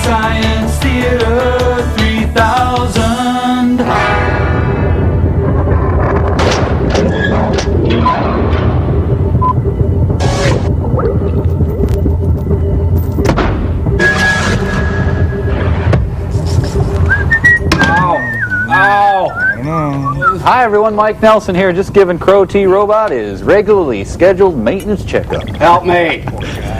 Science Theater 3000. Hi everyone, Mike Nelson here, just giving Crow T Robot his regularly scheduled maintenance checkup. Help me.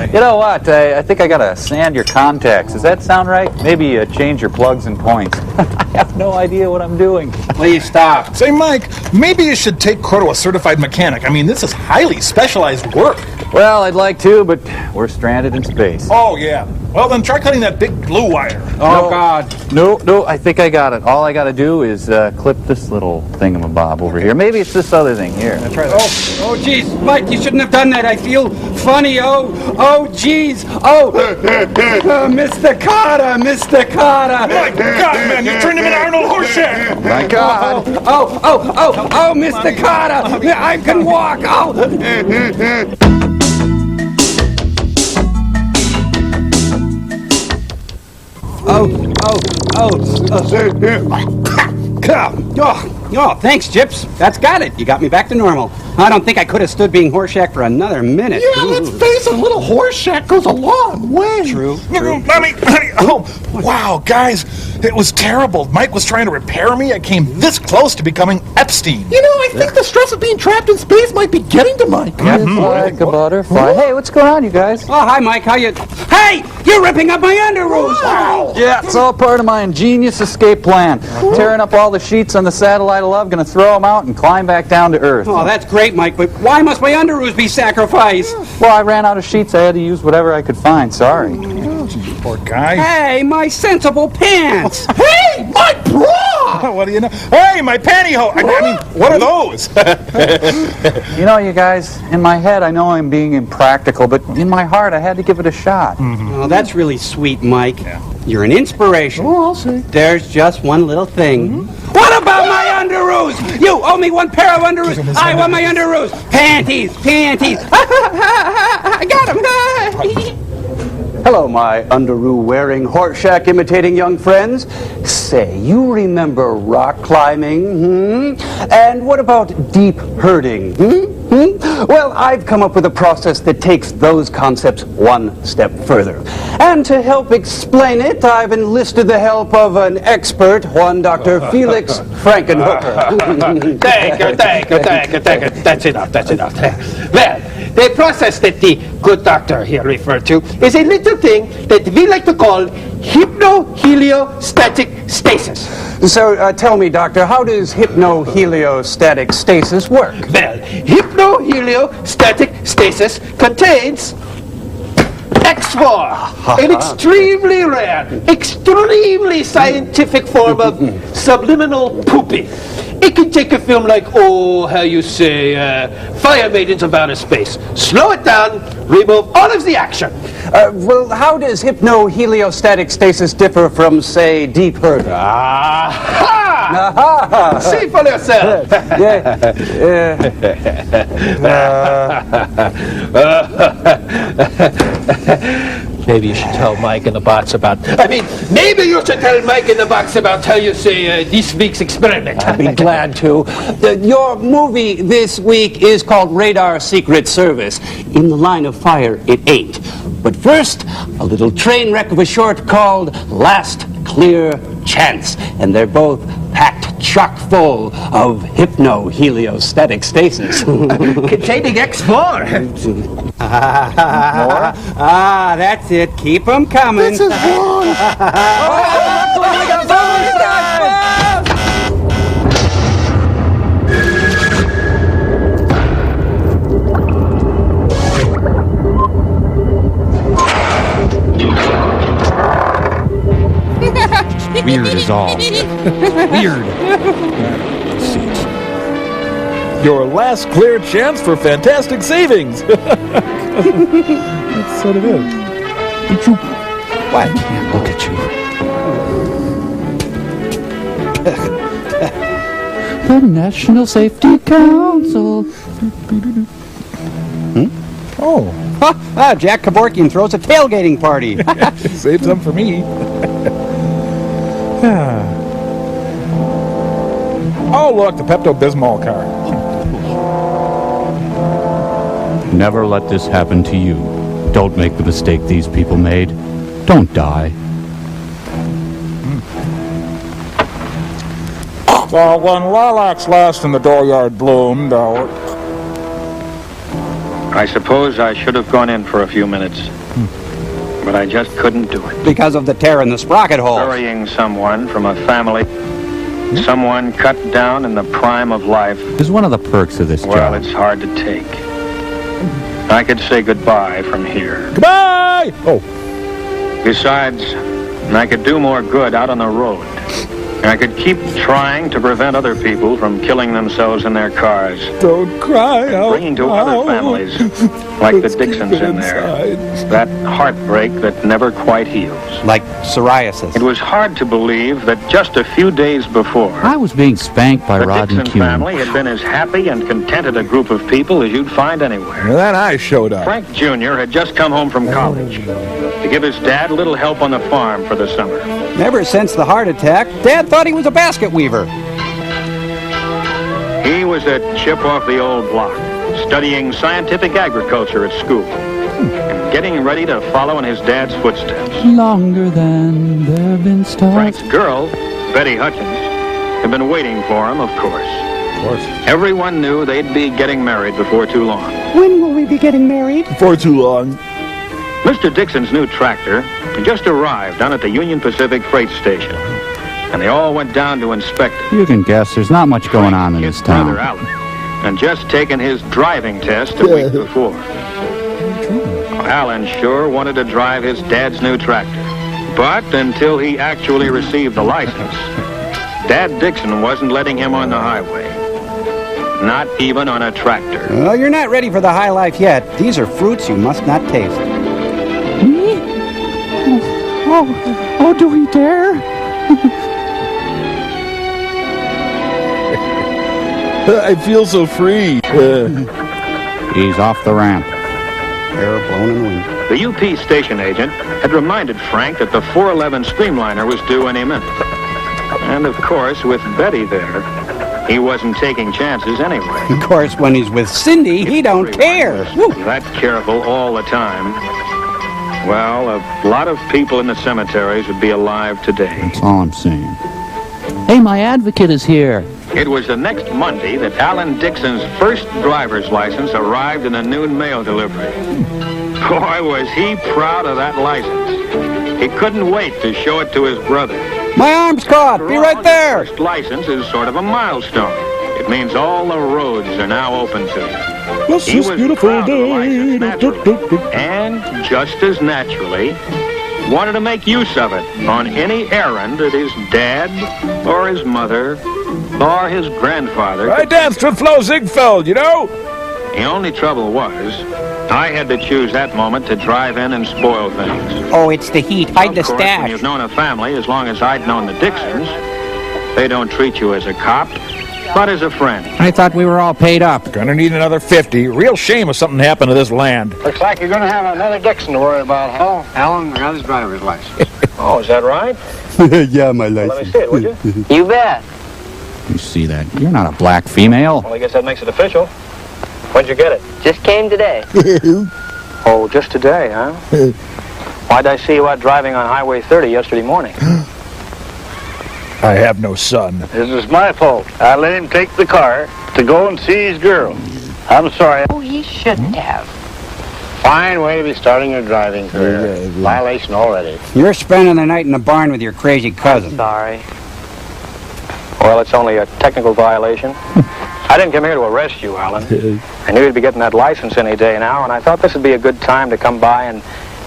You know what, I think I gotta sand your contacts. Does that sound right? Maybe change your plugs and points. I have no idea what I'm doing. Please stop. Say, Mike, maybe you should take Crow to a certified mechanic. I mean, this is highly specialized work. Well, I'd like to, but we're stranded in space. Oh, yeah. Well, then try cutting that big blue wire. Oh, God. No, I think I got it. All I gotta do is clip this little thingamabob over here. Maybe it's this other thing here. Try that. Oh, geez. Mike, you shouldn't have done that. I feel funny. Oh, geez. Mr. Carter. My God, man, you turned him into Arnold Horseshack. My God. Oh, Mr. Carter. I can walk. Oh, thanks, Chips. That's got it. You got me back to normal. I don't think I could have stood being Horseshack for another minute. Yeah, let's face it, a little Horseshack goes a long way. True. Honey, oh, wow, guys, it was terrible. Mike was trying to repair me. I came this close to becoming Epstein. You know, I think the stress of being trapped in space might be getting to Mike. It's like a butterfly. Hey, what's going on, you guys? Oh, hi, Mike. How you... Hey, you're ripping up my underoos. Wow. Yeah, it's all part of my ingenious escape plan. Tearing up all the sheets on the satellite of love, gonna throw them out and climb back down to Earth. Oh, that's great, Mike, but why must my underoos be sacrificed? Well, I ran out of sheets. I had to use whatever I could find. Sorry. Poor guy. Hey, my sensible pants. Hey, my bra! What do you know? Hey, my pantyhose! I mean, what are those? You know, you guys, in my head, I know I'm being impractical, but in my heart, I had to give it a shot. Oh, that's really sweet, Mike. You're an inspiration. Oh, I'll see. There's just one little thing. What about my underoos? You owe me one pair of underoos. I want my underoos. Panties. I got them. Hello, my underoo-wearing, Horseshack imitating young friends. Say, you remember rock climbing, And what about deep herding, Well, I've come up with a process that takes those concepts one step further. And to help explain it, I've enlisted the help of an expert, one Dr. Felix Frankenhooker. Thank you. That's enough. Well, the process that the good doctor here referred to is a little thing that we like to call hypnoheliostatic stasis. So tell me, Doctor, how does hypnoheliostatic stasis work? Well, hypnoheliostatic stasis contains X4, an extremely rare, extremely scientific form of subliminal pooping. It can take a film like, Fire Maidens of Outer Space. Slow it down, remove all of the action. Well, how does hypnoheliostatic stasis differ from, say, deep herding? See for yourself. Maybe you should tell Mike in the box about... maybe you should tell Mike in the box about how you say this week's experiment. I'd be glad to. Your movie this week is called Radar Secret Service. In the line of fire, it ain't. But first, a little train wreck of a short called Last Clear Chance. And they're both packed chock full of hypnoheliostatic stasis. Containing X4. That's it. Keep them coming. This is wrong. Weird is all. Weird. Your last clear chance for fantastic savings. That's what it is. What? Look at you. The National Safety Council. Oh. Huh? Jack Kevorkian throws a tailgating party. Save some for me. Oh, look, the Pepto-Bismol car. Never let this happen to you. Don't make the mistake these people made. Don't die. Well, when lilacs last and the dooryard bloomed, I suppose I should have gone in for a few minutes. But I just couldn't do it. Because of the tear in the sprocket hole. Burying someone from a family, someone cut down in the prime of life, Is one of the perks of this well, job. it's hard to take. I could say goodbye from here. goodbye! Oh, Besides, I could do more good out on the road. I could keep trying to prevent other people from killing themselves in their cars. don't cry out Bringing to loud. other families, like the Let's keep Dixons it in there, inside. that heartbreak that never quite heals. Like psoriasis. It was hard to believe that just a few days before, I was being spanked by the Rod and Dixon Kuhn. family had been as happy and contented a group of people as you'd find anywhere. And then I showed up. Frank Jr. had just come home from college to give his dad a little help on the farm for the summer. Ever since the heart attack, Dad thought he was a basket weaver. He was a chip off the old block, studying scientific agriculture at school, and getting ready to follow in his dad's footsteps. Longer than there have been stars. Frank's girl, Betty Hutchins, had been waiting for him, of course. Of course. Everyone knew they'd be getting married before too long. When will we be getting married? For too long. Mr. Dixon's new tractor had just arrived down at the Union Pacific freight station, and they all went down to inspect it. You can guess there's not much going on in His this brother town. Alan, and just taken his driving test a week before. Alan sure wanted to drive his dad's new tractor, but until he actually received the license, Dad Dixon wasn't letting him on the highway. Not even on a tractor. Well, you're not ready for the high life yet. These are fruits you must not taste. Me? Oh, do we dare? I feel so free. He's off the ramp. Hair blown in the wind. The UP station agent had reminded Frank that the 411 Streamliner was due any minute. And of course, with Betty there, he wasn't taking chances anyway. Of course, when he's with Cindy, he don't care. Woo. That careful all the time. Well, a lot of people in the cemeteries would be alive today. That's all I'm saying. Hey, my advocate is here. It was the next Monday that Alan Dixon's first driver's license arrived in a noon mail delivery. Boy, was he proud of that license. He couldn't wait to show it to his brother. My arm's caught. Be right there. First license is sort of a milestone. It means all the roads are now open to you. What's He this was beautiful proud of the day? license, naturally, and just as naturally, wanted to make use of it on any errand that his dad or his mother or his grandfather. I danced with Flo Ziegfeld, you know? The only trouble was, I had to choose that moment to drive in and spoil things. Oh, it's the heat. Hide the Of course, when stash. you've known a family as long as I'd known the Dixons, they don't treat you as a cop, but as a friend. I thought we were all paid up. Gonna need another 50. Real shame if something happened to this land. Looks like you're going to have another Dixon to worry about, huh? Alan got his driver's license. Oh, is that right? Yeah, my license. Let me see it, would you? You bet. You see that? You're not a black female. Well, I guess that makes it official. When'd you get it? Just came today. Oh, just today, huh? Why'd I see you out driving on Highway 30 yesterday morning? I have no son. This is my fault. I let him take the car to go and see his girl. I'm sorry. Oh, he shouldn't have. Fine way to be starting your driving career. Violation already. You're spending the night in the barn with your crazy cousin. Sorry. Well, it's only a technical violation. I didn't come here to arrest you, Alan. I knew you'd be getting that license any day now, and I thought this would be a good time to come by and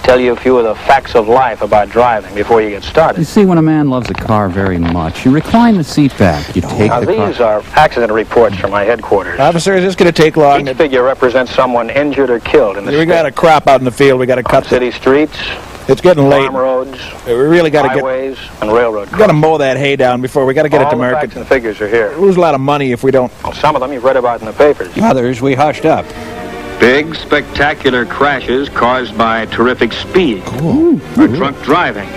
tell you a few of the facts of life about driving before you get You started. see, when a man loves a car very much, you recline the seat back. You take Now, the these car. are accident reports from my headquarters. Officer, is this gonna take long? Each figure represents someone injured or killed in the We got a crop out in the field. We got to cut the. city streets, It's getting late. farm roads, We really got to get. highways, and railroad We got to mow that hay down before we got to get it to All the market. facts and figures are here. Lose a lot of money if we don't. Well, some of them you've read about in the papers. Others we hushed up. Big, spectacular crashes caused by terrific speed, or drunk driving,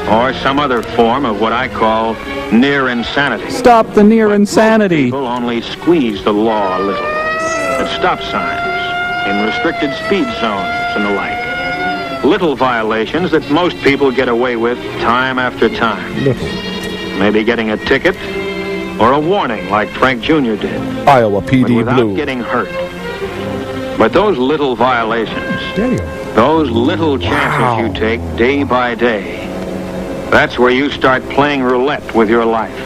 or some other form of what I call near insanity. Stop the near insanity. People only squeeze the law a little. At stop signs, in restricted speed zones and the like. Little violations that most people get away with time after time. Maybe getting a ticket or a warning like Frank Jr. did. Iowa But PD without Blue. getting hurt. But those little violations, those little chances you take day by day, that's where you start playing roulette with your life.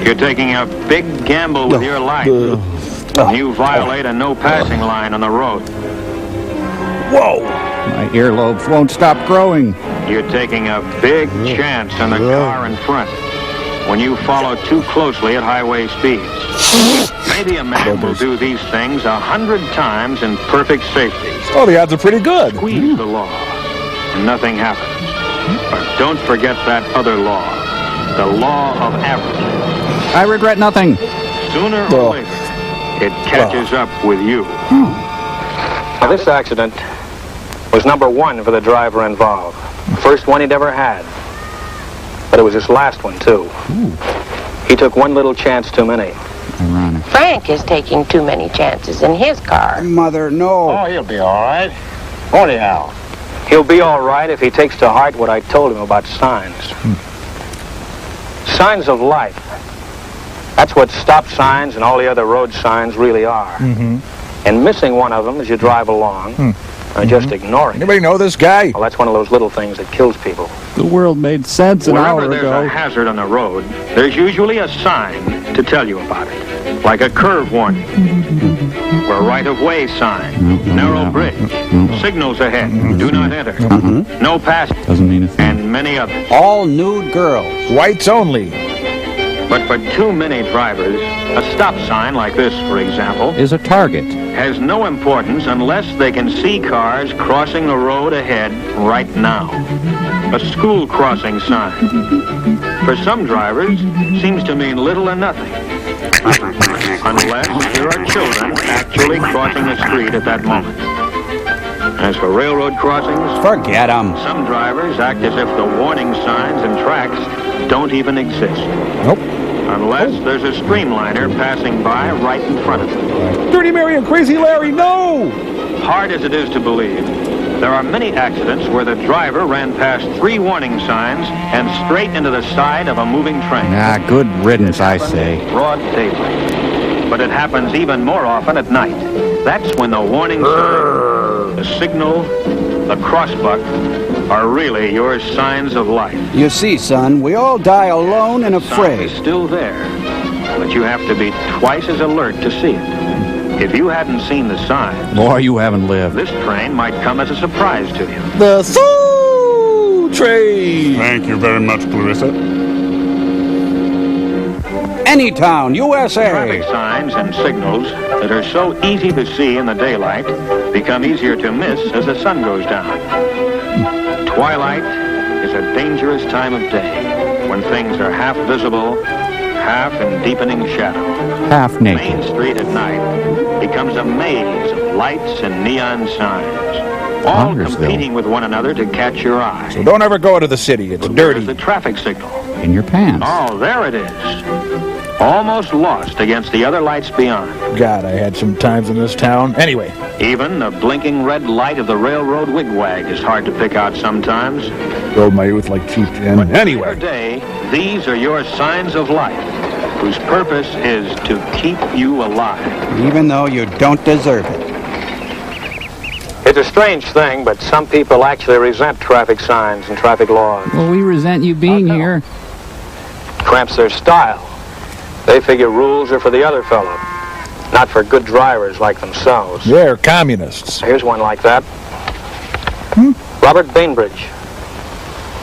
You're taking a big gamble with your life. You violate a no passing line on the road. Whoa! My earlobes won't stop growing. You're taking a big chance on the car in front when you follow too closely at highway speeds. Maybe a man will do these things 100 times in perfect safety. Oh, the odds are pretty good. Squeeze the law, and nothing happens. But don't forget that other law, the law of averages. I regret nothing. Sooner or later, it catches up with you. Now, this accident was number one for the driver involved. First one he'd ever had. But it was his last one, too. He took one little chance too many. Ironic. Frank is taking too many chances in his car. Mother, no. Oh, he'll be all right. Won't he, Al? He'll be all right if he takes to heart what I told him about signs. Signs of life. That's what stop signs and all the other road signs really are. And missing one of them as you drive along, or just ignoring it, Anybody know this guy? well, that's one of those little things that kills people. The world made sense an hour Wherever there's ago. a hazard on the road, there's usually a sign to tell you about it, like a curve warning, or a right-of-way sign, narrow bridge, signals ahead, do not enter, no pass, Doesn't mean a thing. and many others. All nude girls. Whites only. But for too many drivers, a stop sign like this, for example, Is a target. has no importance unless they can see cars crossing the road ahead right now. A school crossing sign. For some drivers, seems to mean little or nothing. Unless there are children actually crossing the street at that moment. As for railroad crossings, Forget them. some drivers act as if the warning signs and tracks don't even exist. Nope. Unless there's a streamliner passing by right in front of them. Dirty Mary and Crazy Larry, no! Hard as it is to believe, there are many accidents where the driver ran past 3 warning signs and straight into the side of a moving train. Ah, good riddance, I say. Broad daylight. But it happens even more often at night. That's when the warning sign, the signal, the crossbuck are really your signs of life. You see, son, we all die alone and Sign afraid. is still there, but you have to be twice as alert to see it. If you hadn't seen the signs, Boy, you haven't lived. this train might come as a surprise to you. The Soul Train! Thank you very much, Clarissa. Anytown, Traffic USA. signs and signals that are so easy to see in the daylight become easier to miss as the sun goes down. Twilight is a dangerous time of day when things are half visible, half in deepening shadow. Half Main naked. Street at night becomes a maze of lights and neon signs, all Huntersville. competing with one another to catch your eye. So don't ever go to the city. It's There's dirty. the traffic signal. In your pants. Oh, there it is. Almost lost against the other lights beyond. God, I had some times in this town. Anyway, Even the blinking red light of the railroad wigwag is hard to pick out sometimes. rode my youth like Chief Jen. Every Anyway, day, these are your signs of life, whose purpose is to keep you alive. Even though you don't deserve it. It's a strange thing, but some people actually resent traffic signs and traffic laws. Well, we resent you being here. Cramps their style. They figure rules are for the other fellow, not for good drivers like themselves. they're communists. Here's one like that. Robert Bainbridge.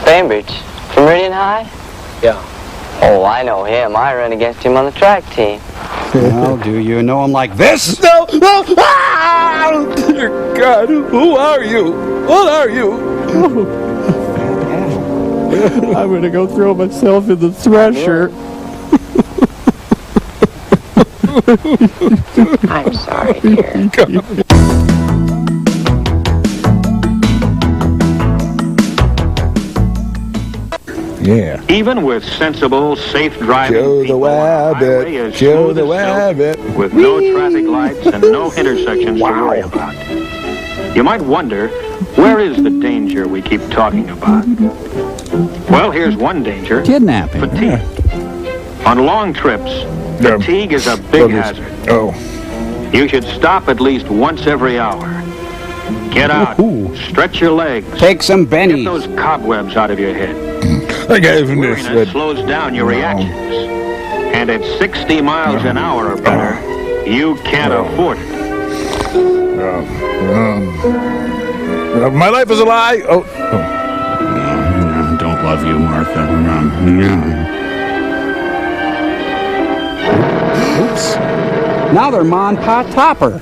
Bainbridge, from Meridian High? Yeah. Oh, I know him. I ran against him on the track team. Well, do you know him like this? No! No! Ah! Dear God, who are you? What are you? I'm going to go throw myself in the thresher. I'm sorry, dear. Yeah. Even with sensible, safe driving Joe the people, a highway Wabbit. is Joe smooth the as silk, Wabbit. with no traffic lights and no intersections to worry about. You might wonder, where is the danger we keep talking about? Well, here's one danger. Kidnapping. Fatigue. On long trips, fatigue is a big hazard. Oh. You should stop at least once every hour. Get out, stretch your legs. Take some Get bennies. those cobwebs out of your head. I gave him this. Weariness slows down your reactions. And at 60 miles an hour or better, you can't afford it. My life is a lie. Oh. Don't love you, Martha. Oops. Now they're Mon Pa Topper.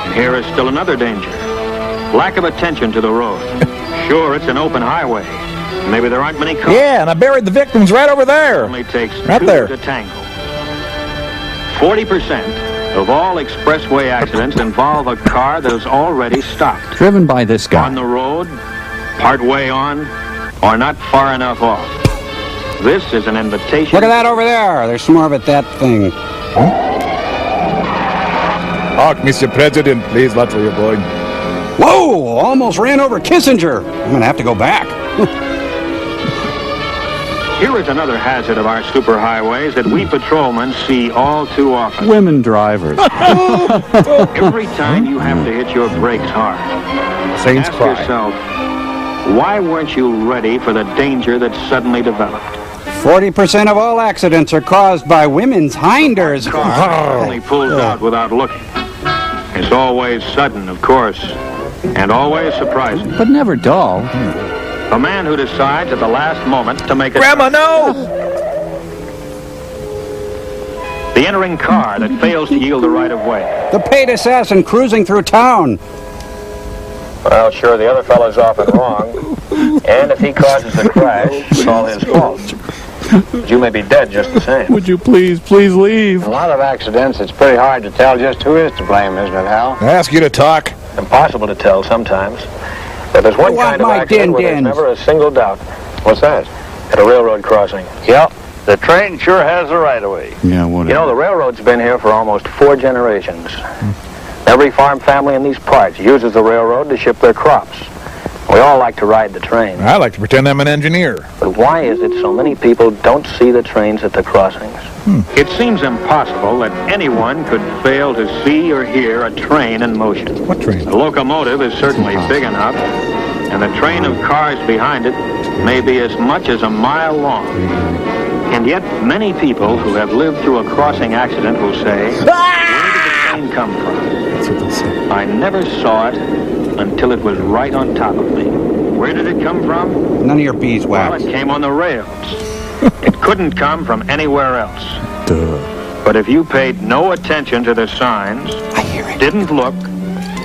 And here is still another danger. Lack of attention to the road. Sure, it's an open highway. Maybe there aren't many cars. Yeah, and I buried the victims right over It there. only takes Right two there. to tango. 40% of all expressway accidents involve a car that is already stopped. Driven by this guy. On the road, part way on, or not far enough off. This is an invitation. Look at that over there. There's some more of it, that thing. Oh, Mr. President, please, what were you going? Whoa! Almost ran over Kissinger. I'm going to have to go back. Here is another hazard of our superhighways that we patrolmen see all too often. Women drivers. Every time you have to hit your brakes hard, Saints ask cry. yourself, why weren't you ready for the danger that suddenly developed? 40% of all accidents are caused by women's hinders. Car only pulls out without looking. It's always sudden, of course, and always surprising. But never dull. A man who decides at the last moment to make a Grandma, no! the entering car that fails to yield the right of way. The paid assassin cruising through town. Well, sure, the other fellow's often wrong, and if he causes the crash, it's all his fault. But you may be dead just the same. Would you please leave? A lot of accidents, it's pretty hard to tell just who is to blame, isn't it, Hal? I ask you to talk. Impossible to tell sometimes. But there's one I want kind of my accident where there's din-dins. never a single doubt. What's that? At a railroad crossing. Yep, the train sure has the right of way. Yeah, whatever. You know, the railroad's been here for almost 4 generations. Every farm family in these parts uses the railroad to ship their crops. We all like to ride the train. I like to pretend I'm an engineer. But why is it so many people don't see the trains at the crossings? It seems impossible that anyone could fail to see or hear a train in motion. What train? The locomotive is certainly big enough, and the train of cars behind it may be as much as a mile long. And yet, many people who have lived through a crossing accident will say, where did the train come from? That's what they'll say. I never saw it until it was right on top of me. Where did it come from? None of your beeswax. Well, it came on the rails. It couldn't come from anywhere else. Duh. But if you paid no attention to the signs, I hear it. didn't look,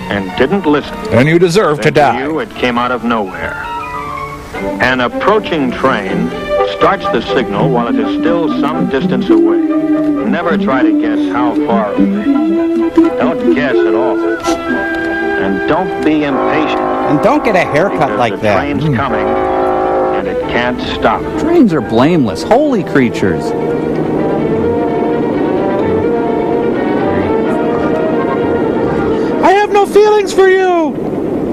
and didn't listen, And you deserve to then die. you, it came out of nowhere. An approaching train starts the signal while it is still some distance away. Never try to guess how far away. Don't guess at all. And don't be impatient. And don't get a haircut Because like the that. train's coming, and it can't stop. Trains are blameless, holy creatures. I have no feelings for you.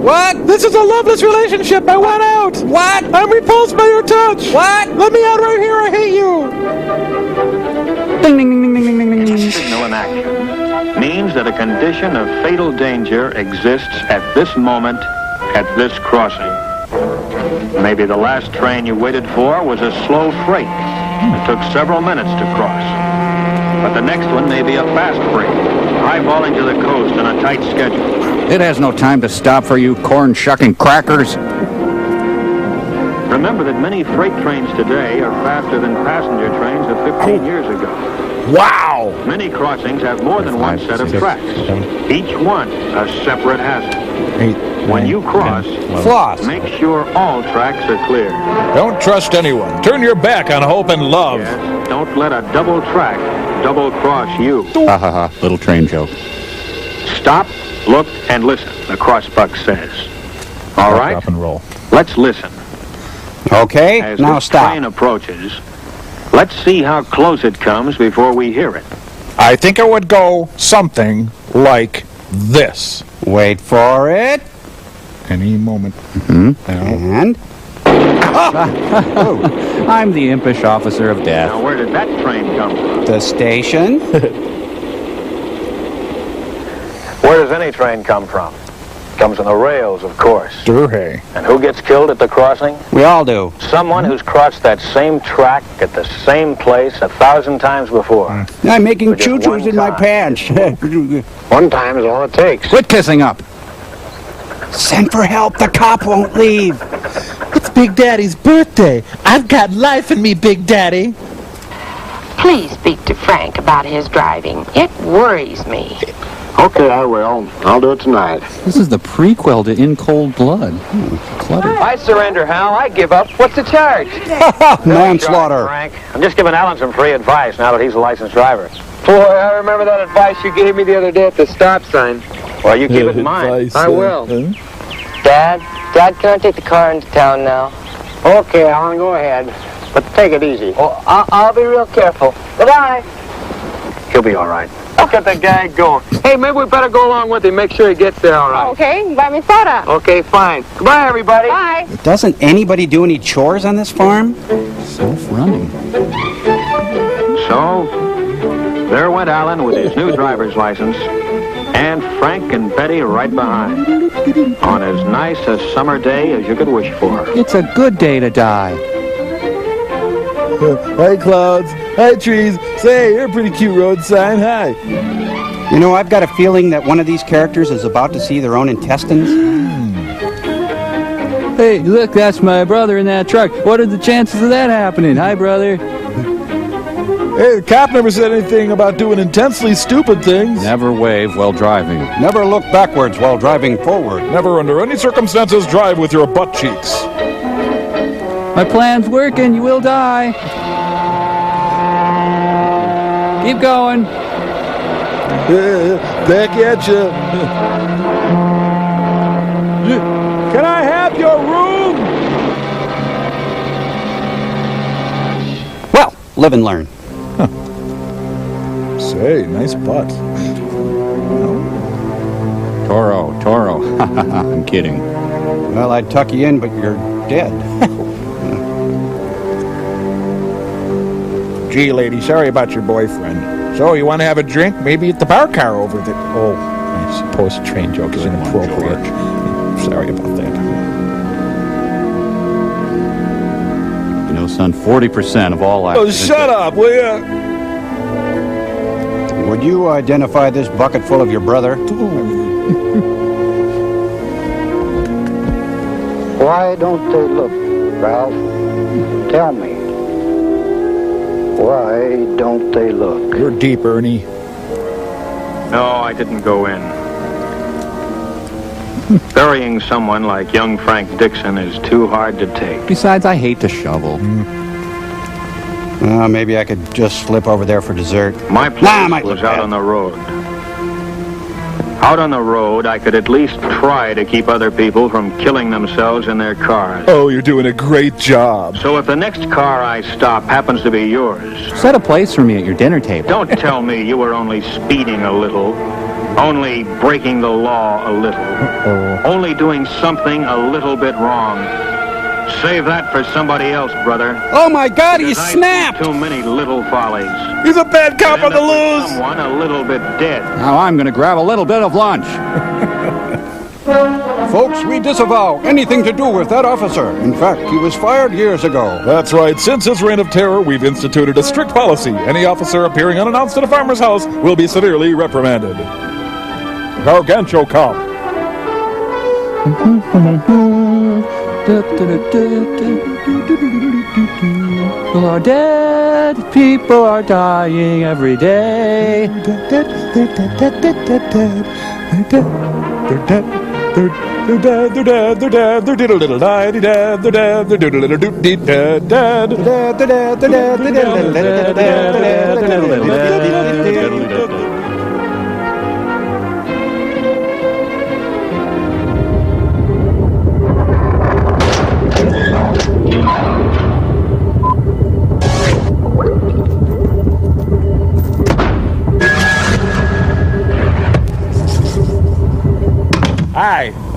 What? This is a loveless relationship. I want out. What? I'm repulsed by your touch. What? Let me out right here. I hate you. Ding, ding, ding, ding, ding, ding, ding, ding. Signal in action means that a condition of fatal danger exists at this moment, at this crossing. Maybe the last train you waited for was a slow freight that took several minutes to cross. But the next one may be a fast freight, highballing to the coast on a tight schedule. It has no time to stop for you corn-shucking crackers. Remember that many freight trains today are faster than passenger trains of 15 years ago. Wow. Many crossings have more than one set of tracks, each one a separate hazard. 8, When you cross, Floss. make sure all tracks are clear. Don't trust anyone. Turn your back on hope and love. Yes, don't let a double track double-cross you. Ha ha ha, little train joke. Stop, look, and listen, the crossbuck says. All right, Rock and roll. let's listen. Okay, As now this stop. train approaches, let's see how close it comes before we hear it. I think it would go something like this. Wait for it. Any moment. And? I'm the impish officer of death. Now, where did that train come from? The station. Where does any train come from? Comes on the rails, of course. Durhey. And who gets killed at the crossing? We all do. Someone who's crossed that same track at the same place 1,000 times before. I'm making For just choo-choos one in my time. pants. One time is all it takes. Quit kissing up. Send for help. The cop won't leave. It's Big Daddy's birthday. I've got life in me, Big Daddy. Please speak to Frank about his driving. It worries me. Okay, I will. I'll do it tonight. This is the prequel to In Cold Blood. Cluttered. I surrender, Hal. I give up. What's the charge? Manslaughter. Frank, I'm just giving Alan some free advice now that he's a licensed driver. Boy, I remember that advice you gave me the other day at the stop sign. Well, you keep it in mind. I will. Dad, can I take the car into town now? Okay, Alan, go ahead. But take it easy. Oh, I'll be real careful. Goodbye. He'll be all right. Let's get the guy going. Hey, maybe we better go along with him. Make sure he gets there all right. Okay, buy me soda. Okay, fine. Goodbye, everybody. Bye. Doesn't anybody do any chores on this farm? Self-running. So, there went Alan with his new driver's license, and Frank and Betty right behind, on as nice a summer day as you could wish for. It's a good day to die. Hi, clouds. Hi, trees. Say, you're a pretty cute road sign. Hi. You know, I've got a feeling that one of these characters is about to see their own intestines. Hey, look, that's my brother in that truck. What are the chances of that happening? Hi, brother. Hey, the cop never said anything about doing intensely stupid things. Never wave while driving. Never look backwards while driving forward. Never under any circumstances drive with your butt cheeks. My plan's working. You will die. Keep going. Back at you. Can I have your room? Well, live and learn. Say, nice butt. Toro. I'm kidding. Well, I'd tuck you in, but you're dead. Gee, lady, sorry about your boyfriend. So, you want to have a drink? Maybe at the bar car over there. Oh, I suppose a train joke is inappropriate. Sorry about that. You know, son, 40% of all Oh, accidents... shut up, will ya? Would you identify this bucket full of your brother? Why don't they look, Ralph? Tell me. Why don't they look? You're deep, Ernie. No, I didn't go in. Burying someone like young Frank Dixon is too hard to take. Besides, I hate to shovel. Maybe I could just slip over there for dessert. My place was out on the road. Out on the road, I could at least try to keep other people from killing themselves in their cars. Oh, you're doing a great job. So if the next car I stop happens to be yours, Set a place for me at your dinner table. don't tell me you were only speeding a little, only breaking the law a little, only doing something a little bit wrong. Save that for somebody else, brother. Oh my God, he's Because I see snapped! too many little follies. He's a bad cop on End the up with loose. Someone a little bit dead. Now I'm going to grab a little bit of lunch. Folks, we disavow anything to do with that officer. In fact, he was fired years ago. That's right. Since his reign of terror, we've instituted a strict policy. Any officer appearing unannounced at a farmer's house will be severely reprimanded. Gargancho cop. People are dead, people are dying every day.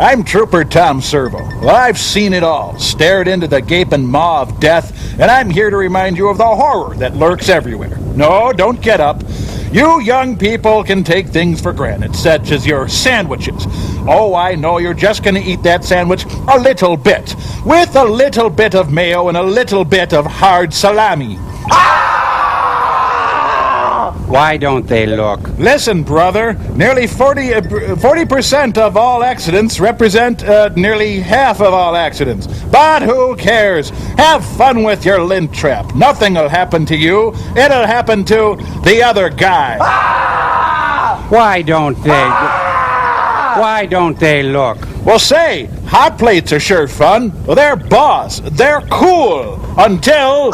I'm Trooper Tom Servo. Well, I've seen it all, stared into the gaping maw of death, and I'm here to remind you of the horror that lurks everywhere. No, don't get up. You young people can take things for granted, such as your sandwiches. Oh, I know you're just going to eat that sandwich a little bit, with a little bit of mayo and a little bit of hard salami. Why don't they look? Listen, brother, nearly 40% of all accidents represent nearly half of all accidents. But who cares? Have fun with your lint trap. Nothing will happen to you. It'll happen to the other guy. Why don't they? Why don't they look? Well, say, hot plates are sure fun. Well, they're boss. They're cool. Until...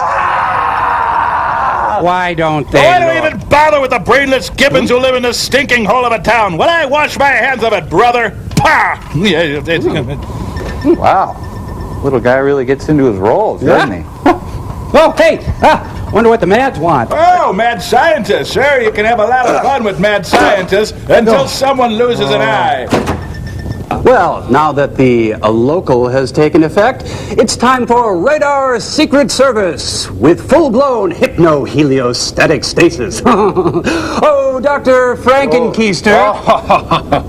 Why don't they I don't even bother with the brainless gibbons who live in this stinking hole of a town. When I wash my hands of it, brother, pah! Wow. Little guy really gets into his roles, doesn't he? Oh, hey! Wonder what the Mads want. Oh, mad scientists. Sure, you can have a lot of fun with mad scientists until someone loses an eye. Well, now that the local has taken effect, it's time for Radar Secret Service with full-blown hypno-heliostatic stasis. Oh, Dr. Frankenkeister,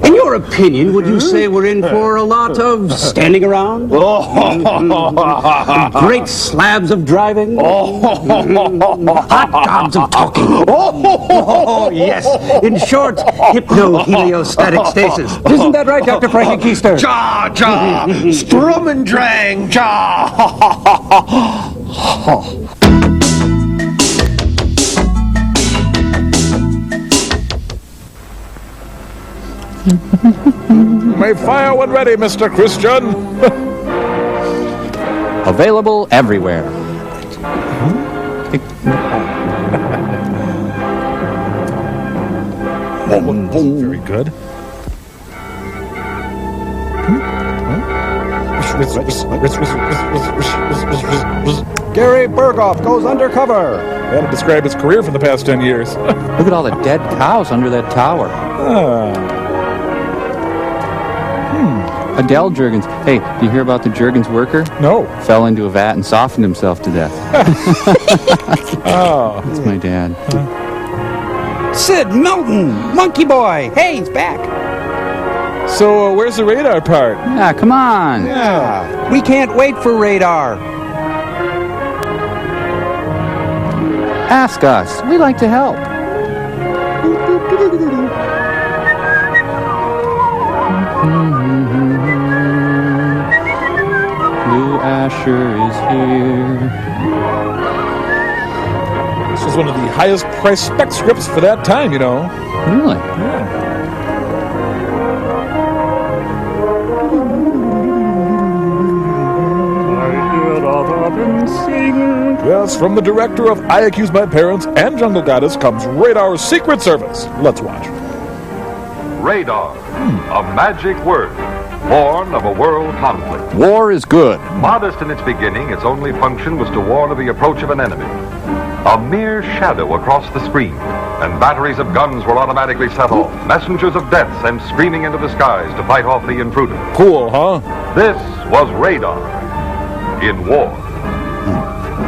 in your opinion, would you say we're in for a lot of standing around? Great slabs of driving? Hot gobs of talking? Oh, yes. In short, hypno-heliostatic stasis. Isn't that right, Dr. Frankenkeister? Ja, ja, Strum and Drang, ja. May fire when ready, Mr. Christian. Available everywhere. Very good. Gary Berghoff goes undercover. That'll describe his career for the past 10 years. Look at all the dead cows under that tower. Adele Jurgens. Hey, do you hear about the Jurgens worker? No. Fell into a vat and softened himself to death. Oh. That's my dad. Sid Milton, Monkey Boy. Hey, he's back. So, where's the radar part? Yeah, come on. Yeah. We can't wait for radar. Ask us. We like to help. Blue Asher is here. This was one of the highest priced spec scripts for that time, you know. Really? Yeah. Yes, from the director of I Accuse My Parents and Jungle Goddess comes Radar Secret Service. Let's watch. Radar, a magic word, born of a world conflict. War is good. Modest in its beginning, its only function was to warn of the approach of an enemy. A mere shadow across the screen, and batteries of guns were automatically set off. Messengers of death sent screaming into the skies to fight off the intruder. Cool, huh? This was radar in war.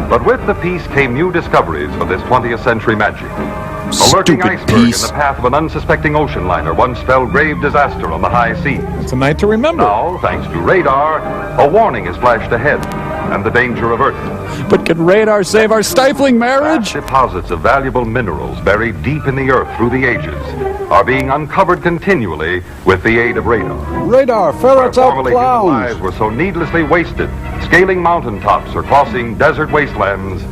But with the peace came new discoveries for this 20th century magic. A lurking iceberg in the path of an unsuspecting ocean liner once spelled grave disaster on the high seas. It's a night to remember. Now, thanks to radar, a warning is flashed ahead and the danger averted. But can radar save our stifling marriage? Vast deposits of valuable minerals buried deep in the earth through the ages are being uncovered continually with the aid of radar. Radar ferrets out Formerly human clowns. lives were so needlessly wasted, scaling mountaintops or crossing desert wastelands.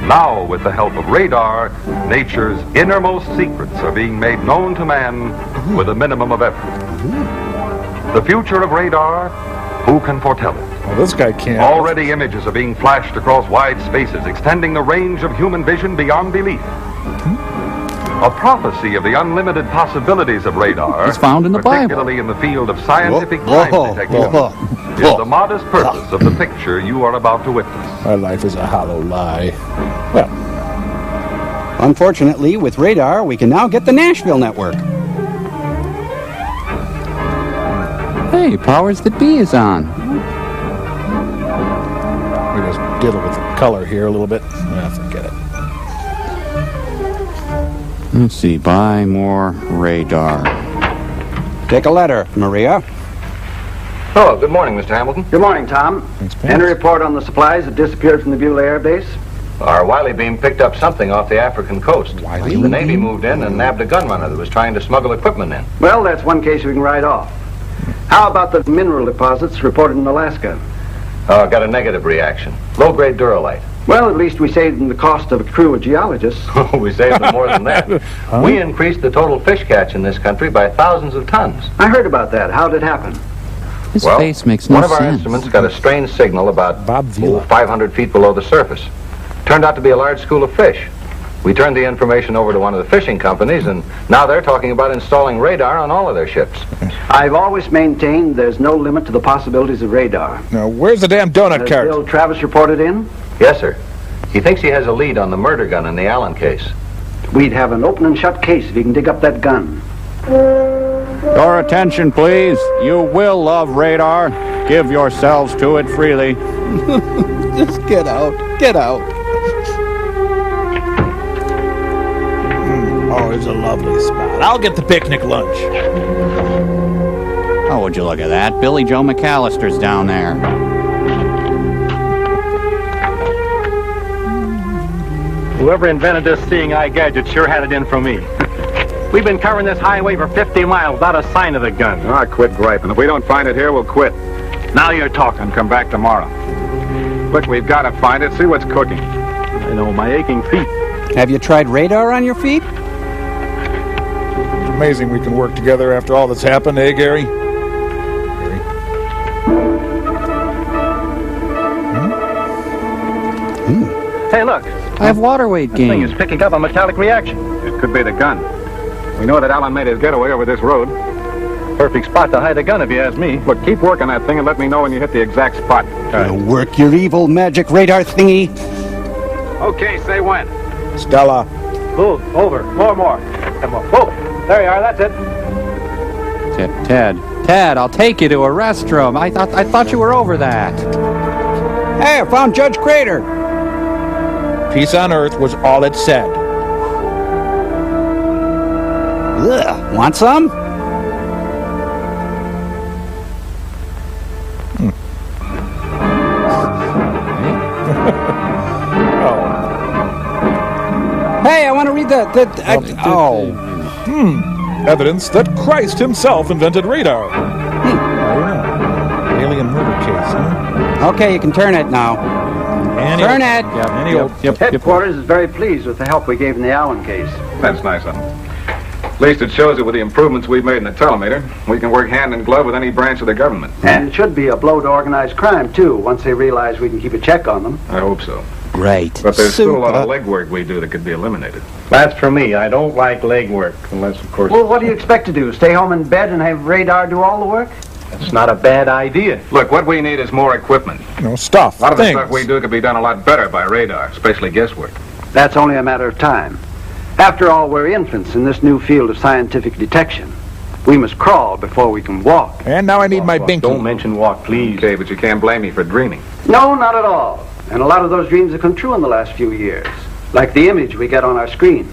Now, with the help of radar, nature's innermost secrets are being made known to man with a minimum of effort. The future of radar, who can foretell it? Well, this guy can't. Already images are being flashed across wide spaces, extending the range of human vision beyond belief. A prophecy of the unlimited possibilities of radar, It's found in the Bible. particularly in the field of scientific crime detection, is the modest purpose of the picture you are about to witness. My life is a hollow lie. Well, Unfortunately, with radar, we can now get the Nashville network. Hey, powers that be is on. We just diddle with the color here a little bit. Forget it. Let's see, buy more radar. Take a letter, Maria. Oh, good morning, Mr. Hamilton. Good morning, Tom. Any report on the supplies that disappeared from the Beulah Air Base? Our Wiley beam picked up something off the African coast. The Navy moved in and nabbed a gunrunner that was trying to smuggle equipment in. Well, that's one case we can write off. How about the mineral deposits reported in Alaska? Got a negative reaction. Low-grade duralite. Well, at least we saved them the cost of a crew of geologists. We saved them more than that. We increased the total fish catch in this country by thousands of tons. I heard about that. How did it happen? His face makes no sense. One of our sense. instruments got a strange signal about 500 feet below the surface. Turned out to be a large school of fish. We turned the information over to one of the fishing companies, and now they're talking about installing radar on all of their ships. I've always maintained there's no limit to the possibilities of radar. Now, where's the damn donut cart? Bill Travis reported in? Yes, sir. He thinks he has a lead on the murder gun in the Allen case. We'd have an open and shut case if he can dig up that gun. Your attention, please. You will love radar. Give yourselves to it freely. Just get out. Get out. Oh, it's a lovely spot. I'll get the picnic lunch. Oh, would you look at that? Billy Joe McAllister's down there. Whoever invented this seeing eye gadget sure had it in from me. We've been covering this highway for 50 miles without a sign of the gun. Ah, quit griping. If we don't find it here, we'll quit. Now you're talking. Come back tomorrow. Look, we've got to find it. See what's cooking. I know my aching feet. Have you tried radar on your feet? It's amazing we can work together after all that's happened, eh, Gary? Hey, look. I have water weight gain. This thing is picking up a metallic reaction. It could be the gun. We know that Allen made his getaway over this road. Perfect spot to hide a gun if you ask me. Look, keep working that thing and let me know when you hit the exact spot. Work your evil magic radar thingy. Okay, say when. Stella. Move, over, more. Come on, move. There you are, that's it. Ted, I'll take you to a restroom. I thought you were over that. Hey, I found Judge Crater. Peace on Earth was all it said. Ugh, want some? Hey, I want to read Evidence that Christ himself invented radar. Alien murder case, huh? Okay, you can turn it now. Turn it! Headquarters is very pleased with the help we gave in the Allen case. That's nice of them. At least it shows that with the improvements we've made in the telemeter, we can work hand in glove with any branch of the government. And it should be a blow to organized crime, too, once they realize we can keep a check on them. I hope so. Great. But there's still a lot of legwork we do that could be eliminated. That's for me. I don't like legwork, unless, of course... Well, what do you expect to do? Stay home in bed and have radar do all the work? That's not a bad idea. Look, what we need is more equipment. Stuff. A lot of the stuff we do could be done a lot better by radar, especially guesswork. That's only a matter of time. After all, we're infants in this new field of scientific detection. We must crawl before we can walk. And now I need my binky. Don't mention walk, please. Okay, but you can't blame me for dreaming. No, not at all. And a lot of those dreams have come true in the last few years. Like the image we get on our screen.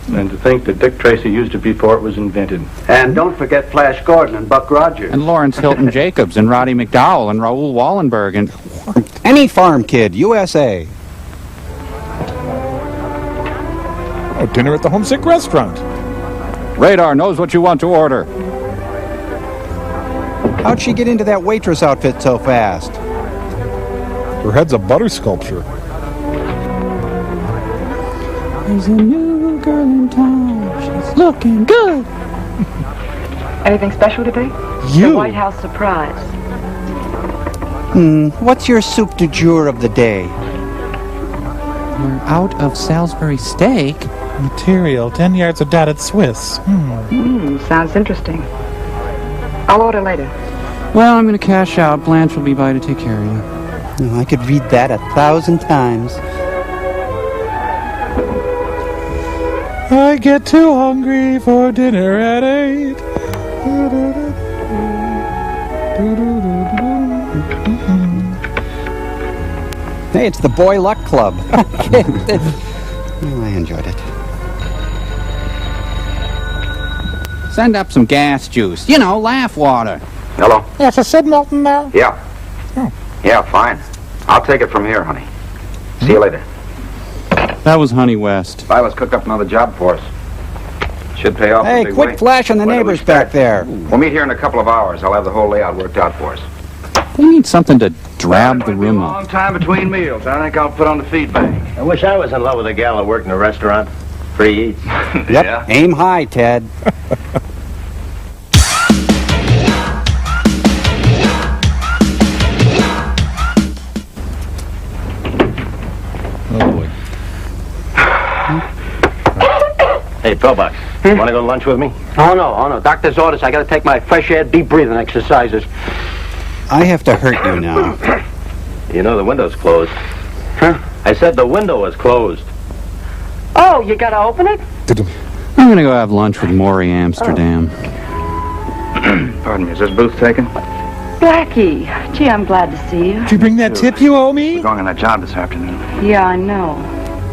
And to think that Dick Tracy used it before it was invented. And don't forget Flash Gordon and Buck Rogers. And Lawrence Hilton Jacobs and Roddy McDowell and Raoul Wallenberg and... Any farm kid, USA. Oh, dinner at the Homesick Restaurant. Radar knows what you want to order. How'd she get into that waitress outfit so fast? Her head's a butter sculpture. There's a new girl in town. She's looking good. Anything special today? You. The White House surprise. What's your soup du jour of the day? We're out of Salisbury steak. Material, 10 yards of dotted Swiss. Sounds interesting. I'll order later. Well, I'm going to cash out. Blanche will be by to take care of you. Oh, I could read that 1,000 times. I get too hungry for dinner at 8. Hey, it's the Boy Luck Club. I enjoyed it. Send up some gas juice. You know, laugh water. Hello? Yes, I said Milton there. Yeah. Yeah, fine. I'll take it from here, honey. See you later. That was Honey West. Silas cooked up another job for us. Should pay off. Hey, a big quit way. flashing the When do we neighbors back start? there. We'll meet here in a couple of hours. I'll have the whole layout worked out for us. We need something to drab the room up. Long time between meals. I think I'll put on the feedback. I wish I was in love with a gal that worked in a restaurant. Free eats. Yep. Yeah. Aim high, Ted. Oh, boy. Hey, Pillbox, want to go to lunch with me? Oh, no. Doctor's orders. I got to take my fresh air, deep breathing exercises. I have to hurt you now. You know the window's closed. Huh? I said the window was closed. Oh, you got to open it? I'm going to go have lunch with Maury Amsterdam. Pardon me, is this booth taken? Blackie. Gee, I'm glad to see you. Did you bring that tip you owe me? We're going on that job this afternoon. Yeah, I know.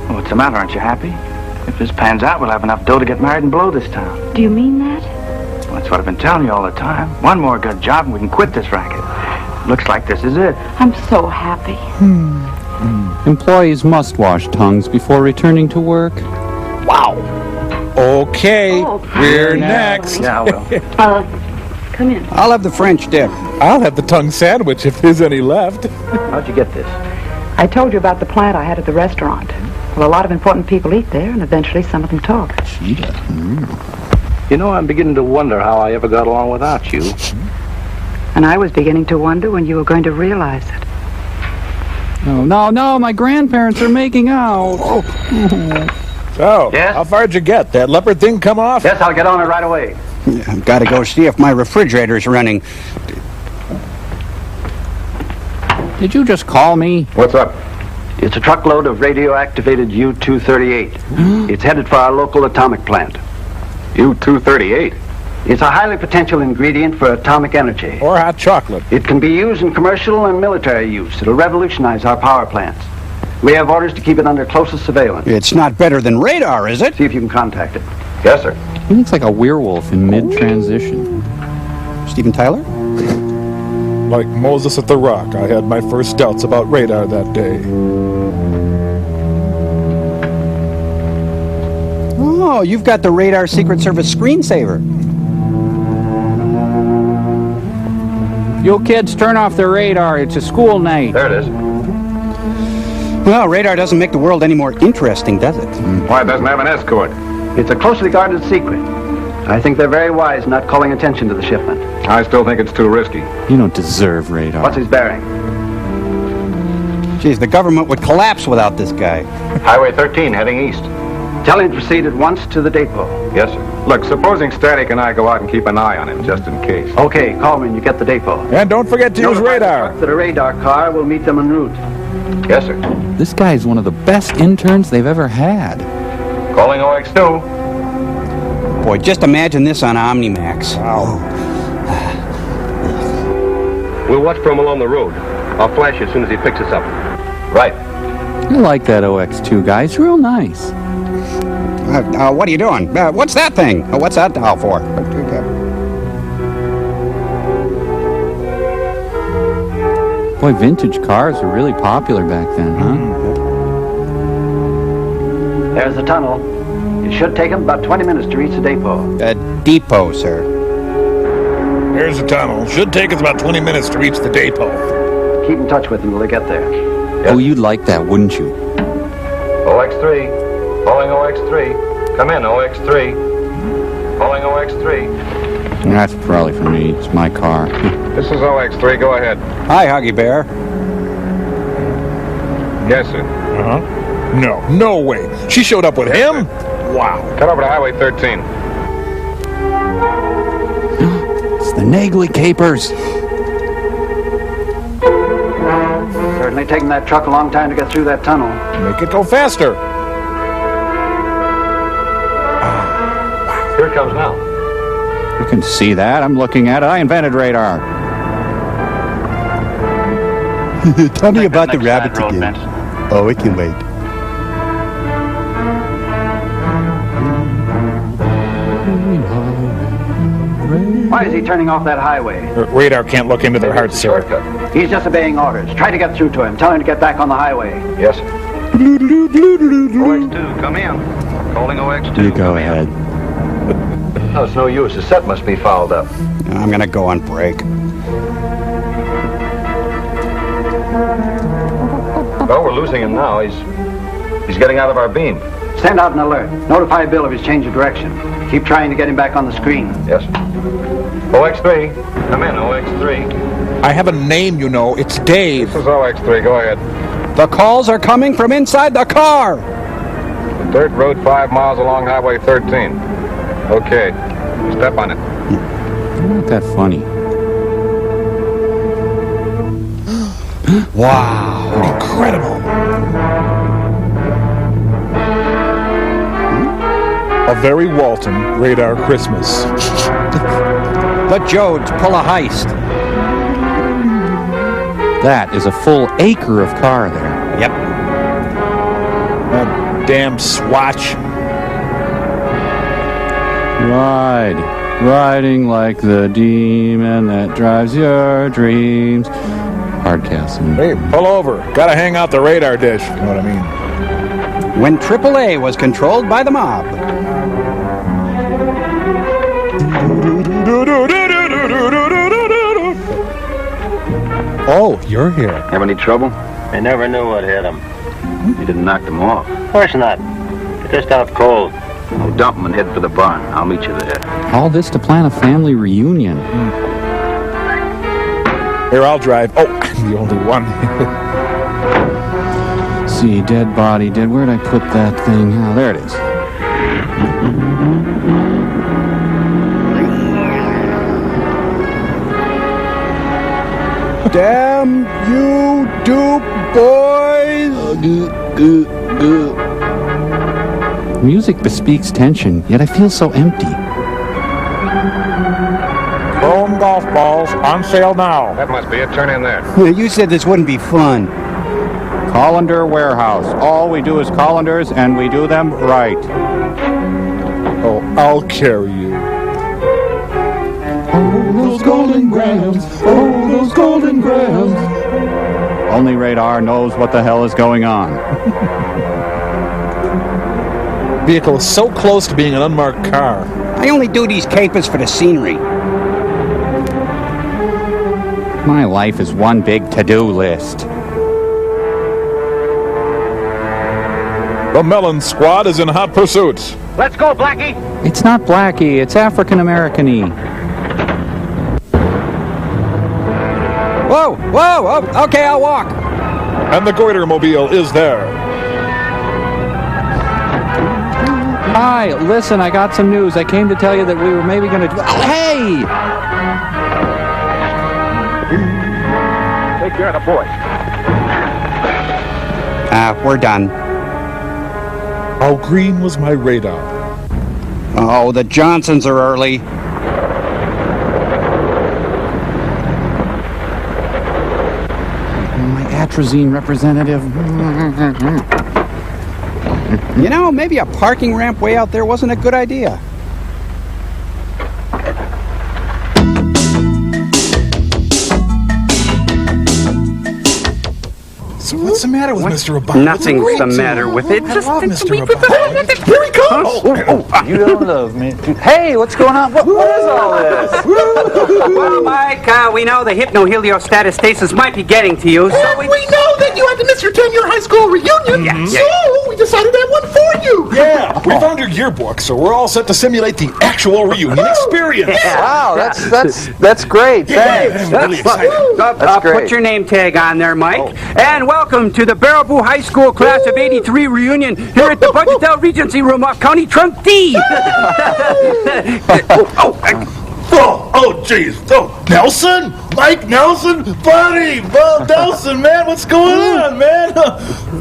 Well, what's the matter? Aren't you happy? If this pans out, we'll have enough dough to get married and blow this town. Do you mean that? Well, that's what I've been telling you all the time. One more good job and we can quit this racket. Looks like this is it. I'm so happy. Employees must wash tongues before returning to work. Wow. Okay, Oh, we're next. Yeah, well. Come in. I'll have the French dip. I'll have the tongue sandwich if there's any left. How'd you get this? I told you about the plant I had at the restaurant. Well, a lot of important people eat there, and eventually some of them talk. You know, I'm beginning to wonder how I ever got along without you. And I was beginning to wonder when you were going to realize it. Oh, no, my grandparents are making out. So, Yes? how far'd you get? That leopard thing come off? Yes, I'll get on it right away. I've got to go see if my refrigerator's running. Did you just call me? What's up? It's a truckload of radioactivated U-238. It's headed for our local atomic plant. U-238. It's a highly potential ingredient for atomic energy. Or hot chocolate. It can be used in commercial and military use. It'll revolutionize our power plants. We have orders to keep it under closest surveillance. It's not better than radar, is it? See if you can contact it. Yes, sir. He looks like a werewolf in mid-transition. Steven Tyler? Like Moses at the rock, I had my first doubts about radar that day. Oh, you've got the Radar Secret Service screensaver. You kids turn off the radar. It's a school night. There it is. Well, radar doesn't make the world any more interesting, does it? Why, it doesn't have an escort. It's a closely guarded secret. I think they're very wise not calling attention to the shipment. I still think it's too risky. You don't deserve radar. What's his bearing? Geez, the government would collapse without this guy. Highway 13 heading east. Tell him to proceed at once to the depot. Yes, sir. Look, supposing Static and I go out and keep an eye on him, just in case. Okay, call me when you get the depot. And don't forget to use Notify the radar. truck that a radar car will meet them en route. Yes, sir. This guy's one of the best interns they've ever had. Calling OX2. Boy, just imagine this on Omnimax. Wow. We'll watch for him along the road. I'll flash you as soon as he picks us up. Right. I like that OX2 guy. He's real nice. What are you doing? What's that thing? What's that doll for? Boy, vintage cars were really popular back then, huh? There's the tunnel. It should take them about 20 minutes to reach the depot. Depot, sir. Here's the tunnel. Should take us about 20 minutes to reach the depot. Keep in touch with them till they get there. Oh, you'd like that, wouldn't you? OX3. Calling OX3. Come in, OX3. Calling OX3. That's probably for me. It's my car. This is OX3. Go ahead. Hi, Huggy Bear. Yes, sir. Uh-huh. No way. She showed up with him? Wow. Cut over to Highway 13. It's the Nagley Capers. Certainly taking that truck a long time to get through that tunnel. Make it go faster. Here it comes now. You can see that. I'm looking at it. I invented radar. Tell me about the rabbits again. Oh, it can wait. Why is he turning off that highway? Radar can't look into their hearts, sir. He's just obeying orders. Try to get through to him. Tell him to get back on the highway. Yes, sir. OX2, come in. Calling OX2. You go ahead. No, it's no use. The set must be fouled up. I'm gonna go on break. Well, we're losing him now. He's getting out of our beam. Send out an alert. Notify Bill of his change of direction. Keep trying to get him back on the screen. Yes. OX3. Come in, OX3. I have a name, you know. It's Dave. This is OX3. Go ahead. The calls are coming from inside the car. Dirt road 5 miles along Highway 13. Okay. Step on it. Not that funny. Wow. Incredible. A very Walton radar Christmas. The Jodes pull a heist. That is a full acre of car there. Yep. That damn swatch. Riding like the demon that drives your dreams. Hardcastle. Hey, pull over. Gotta hang out the radar dish. You know what I mean? When AAA was controlled by the mob. Oh, you're here. Have any trouble? I never knew what hit him. You didn't knock them off. Of course not. They're just out cold. Well, dump them and head for the barn. I'll meet you there. All this to plan a family reunion. Here, I'll drive. Oh, I'm the only one. See, dead body, where'd I put that thing? Oh, there it is. Damn you, dupe boys! Music bespeaks tension, yet I feel so empty. Chrome golf balls on sale now. That must be it. Turn in there. You said this wouldn't be fun. Colander Warehouse. All we do is colanders, and we do them right. Oh, I'll carry you. Oh, those golden grams. Oh, those golden grams. Only radar knows what the hell is going on. Vehicle is so close to being an unmarked car. I only do these capers for the scenery. My life is one big to-do list. The Melon Squad is in hot pursuit. Let's go, Blackie. It's not Blackie, it's African-American-y. Whoa, okay, I'll walk. And the Goiter Mobile is there. Hi, listen, I got some news. I came to tell you that we were maybe going to... Hey! Take care of the boy. We're done. How green was my radar? Oh, the Johnsons are early. My atrazine representative. You know, maybe a parking ramp way out there wasn't a good idea. So what's the matter with Mr. Obama? Nothing's the matter with it. I love Mr. Obama. Here he comes! You don't love me. Hey, what's going on? What is all this? Well, Mike, we know the hypnoheliostatus stasis might be getting to you, so We know that you had to miss your 10-year high school reunion, so we decided to have one for you. Yeah, we found your yearbook, so we're all set to simulate the actual reunion experience. Wow, that's great. Thanks. I'm really excited. That's great. Put your name tag on there, Mike. And welcome to the Baraboo High School Class of '83 reunion here at the Budgetel Regency Room off County Trunk D. Oh, jeez. Oh, Nelson? Mike Nelson? Buddy! Bob Nelson, man, what's going on, man?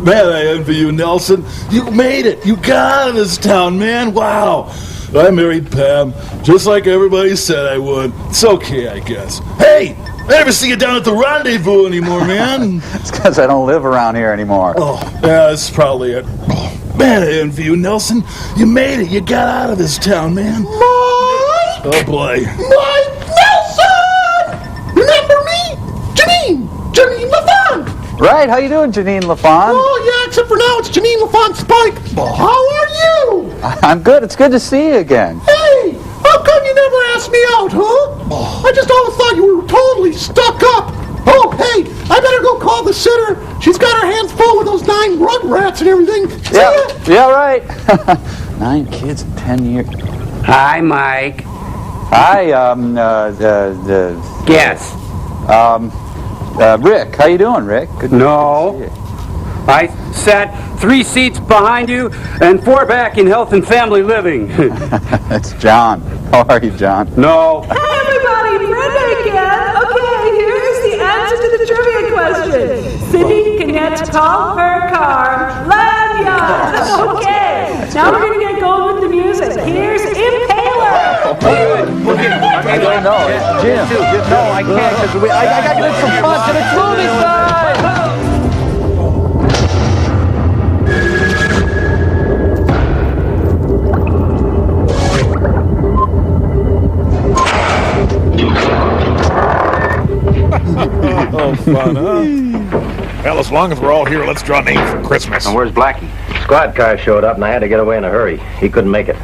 Man, I envy you, Nelson. You made it. You got out of this town, man. Wow. I married Pam, just like everybody said I would. It's okay, I guess. Hey, I never see you down at the rendezvous anymore, man. It's because I don't live around here anymore. Oh, yeah, that's probably it. Oh, man, I envy you, Nelson. You made it. You got out of this town, man. Mike! Oh, boy. Mike Nelson! Remember me? Janine LaFont! Right, how you doing, Janine LaFont? Oh, yeah, except for now it's Janine LaFont Spike. How are you? I'm good. It's good to see you again. Hey, how come you never asked me out, huh? I just always thought you were totally stuck up. Oh, hey, I better go call the sitter. She's got her hands full with those 9 rug rats and everything. Yeah, right. 9 kids in 10 years. Hi, Mike. Hi, Yes. Rick. How you doing, Rick? Good No. to see you. I sat 3 seats behind you and 4 back in health and family living. It's John. How are you, John? No. Hey, everybody, Brenda again. Okay, here's the answer to the trivia question. Cindy can yet call her car Lanyard. Okay, now we're going to get going with the music. Here's Impaler. I don't know. Jim. No, I can't because I got to get some punch and it's movie time. Oh, fun, huh? Well, as long as we're all here, let's draw names for Christmas. And where's Blackie? Squad car showed up, and I had to get away in a hurry. He couldn't make it.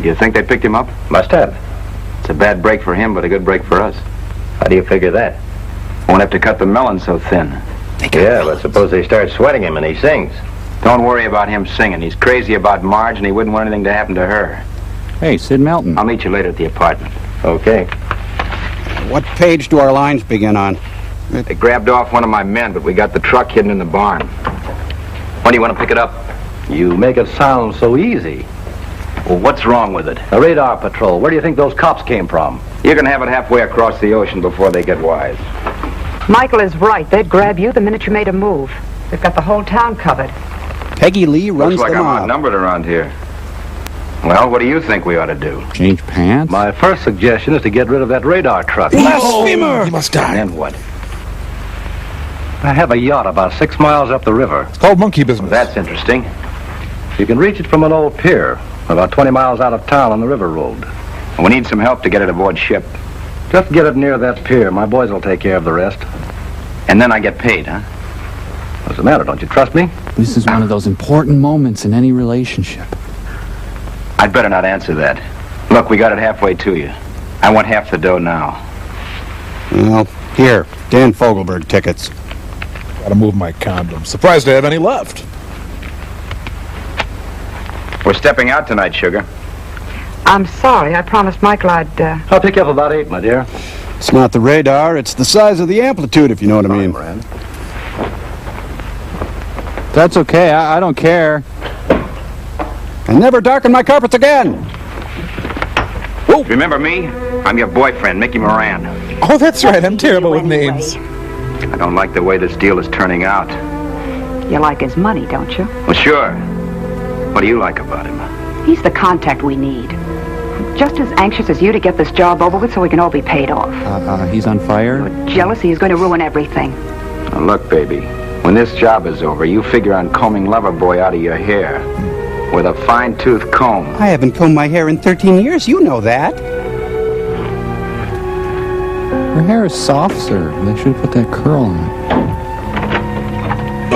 Do you think they picked him up? Must have. It's a bad break for him, but a good break for us. How do you figure that? Won't have to cut the melon so thin. Yeah, but suppose they start sweating him and he sings. Don't worry about him singing. He's crazy about Marge, and he wouldn't want anything to happen to her. Hey, Sid Melton. I'll meet you later at the apartment. Okay. What page do our lines begin on? They grabbed off one of my men, but we got the truck hidden in the barn. When do you want to pick it up? You make it sound so easy. Well, what's wrong with it? A radar patrol. Where do you think those cops came from? You can have it halfway across the ocean before they get wise. Michael is right. They'd grab you the minute you made a move. They've got the whole town covered. Peggy Lee runs Looks like the I'm mob. outnumbered around here. Well, what do you think we ought to do? Change pants? My first suggestion is to get rid of that radar truck. Blasphemer! You must die. And what? I have a yacht about 6 miles up the river. It's called monkey business. That's interesting. You can reach it from an old pier, about 20 miles out of town on the river road. We need some help to get it aboard ship. Just get it near that pier. My boys will take care of the rest. And then I get paid, huh? What's the matter? Don't you trust me? This is one of those important moments in any relationship. I'd better not answer that. Look, we got it halfway to you. I want half the dough now. Well, here, Dan Fogelberg tickets. Gotta move my condoms. Surprised I have any left. We're stepping out tonight, sugar. I'm sorry. I promised Michael I'd, I'll pick you up about 8, my dear. It's not the radar, it's the size of the amplitude, if you know what I mean. That's okay. I don't care. And never darken my carpets again. Whoa. Remember me? I'm your boyfriend, Mickey Moran. Oh, that's right. I'm terrible with names. I don't like the way this deal is turning out. you like his money, don't you? Well, sure. What do you like about him? He's the contact we need. Just as anxious as you to get this job over with so we can all be paid off. He's on fire? Jealousy is going to ruin everything. Now, look, baby. When this job is over, you figure on combing Loverboy out of your hair with a fine-tooth comb. I haven't combed my hair in 13 years. You know that. Her hair is soft, sir. They should have put that curl on it.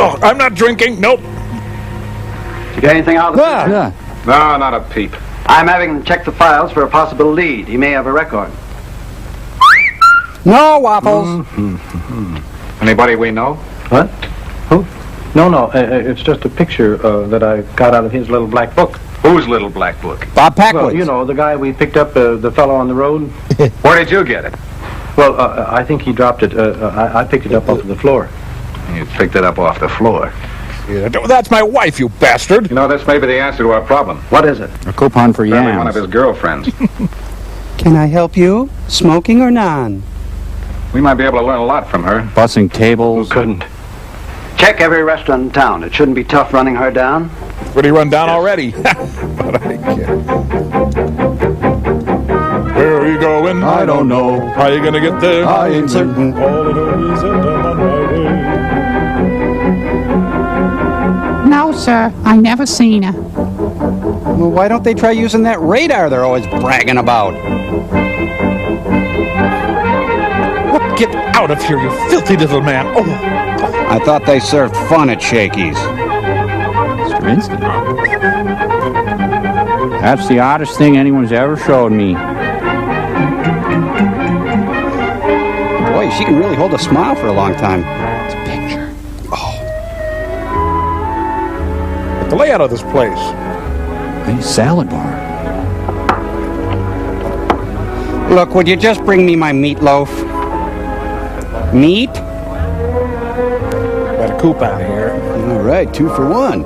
Oh, I'm not drinking. Nope. You got anything out of the Yeah. No, not a peep. I'm having him check the files for a possible lead. He may have a record. No waffles. Anybody we know? What? Who? No. It's just a picture that I got out of his little black book. Whose little black book? Bob Packwood's. Well, you know, the guy we picked up, the fellow on the road. Where did you get it? Well, I think he dropped it. I picked it up off of the floor. You picked it up off the floor. Yeah, that's my wife, you bastard. You know, this may be the answer to our problem. What is it? A coupon for Probably one yams. of his girlfriends. Can I help you? Smoking or non? We might be able to learn a lot from her. Bussing tables. Who couldn't? Check every restaurant in town. It shouldn't be tough running her down. Pretty run down already. But I care. Here we go. going? I don't know. How you gonna get there? I ain't certain. All I know is that I'm on my way. No, sir. I never seen her. Well, why don't they try using that radar they're always bragging about? Get out of here, you filthy little man. Oh. I thought they served fun at Shakey's. Stravinsky. That's the oddest thing anyone's ever showed me. Boy, she can really hold a smile for a long time. It's a picture. The layout of this place. A salad bar. Look, would you just bring me my meatloaf? Meat? Got a coupon here. All right, 2 for 1.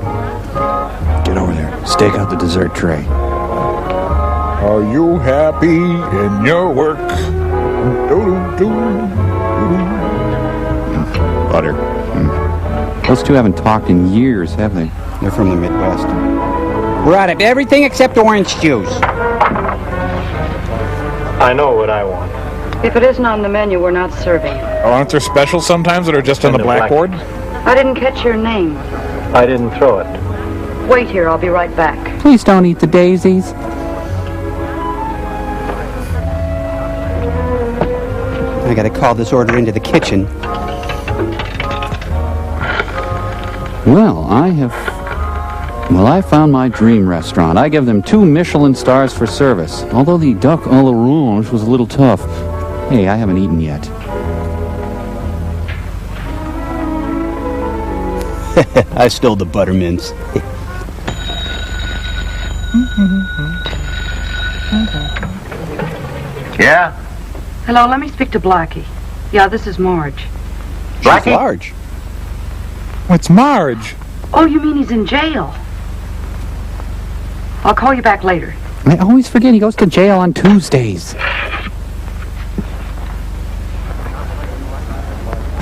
Get over there. Stake out the dessert tray. Are you happy in your work? Butter. Those two haven't talked in years, have they? They're from the Midwest. We're out of everything except orange juice. I know what I want. If it isn't on the menu, we're not serving it. Oh, aren't there specials sometimes that are just on the blackboard? I didn't catch your name. I didn't throw it. Wait here, I'll be right back. Please don't eat the daisies. I gotta call this order into the kitchen. Well, I found my dream restaurant. I give them 2 Michelin stars for service. Although the duck à l'orange was a little tough. Hey, I haven't eaten yet. I stole the buttermints. Yeah? Hello, let me speak to Blackie. Yeah, this is Marge. Blackie? She's large. What's Marge? Oh, you mean he's in jail? I'll call you back later. I always forget he goes to jail on Tuesdays.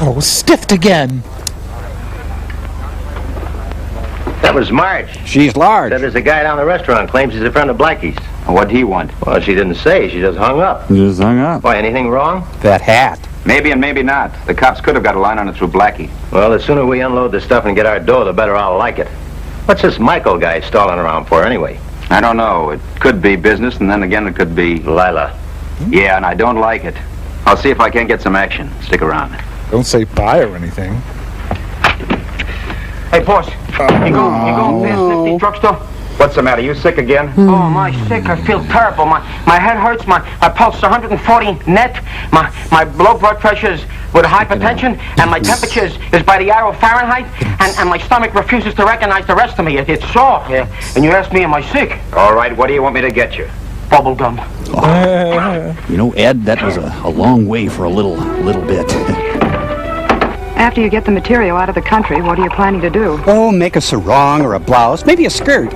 Oh, stiffed again. That was Marge. She's large. That is the guy down the restaurant. Claims he's a friend of Blackie's. What'd he want? Well, she didn't say. She just hung up. Just hung up. Why, anything wrong? That hat. Maybe and maybe not. The cops could have got a line on it through Blackie. Well, the sooner we unload the stuff and get our dough, the better I'll like it. What's this Michael guy stalling around for, anyway? I don't know. It could be business, and then again it could be... Lila. Yeah, and I don't like it. I'll see if I can't get some action. Stick around. Don't say bye or anything. Hey, boss. You going past Nifty drugstore? What's the matter? You sick again? Oh, my sick. I feel terrible. My head hurts. My pulse is 140 net. My low blood pressure is with hypertension, and my temperature is by the arrow Fahrenheit, and my stomach refuses to recognize the rest of me. It's sore. Yeah. And you ask me, am I sick? All right, what do you want me to get you? Bubble gum. You know, Ed, that was a long way for a little bit. After you get the material out of the country, what are you planning to do? Oh, make a sarong or a blouse, maybe a skirt.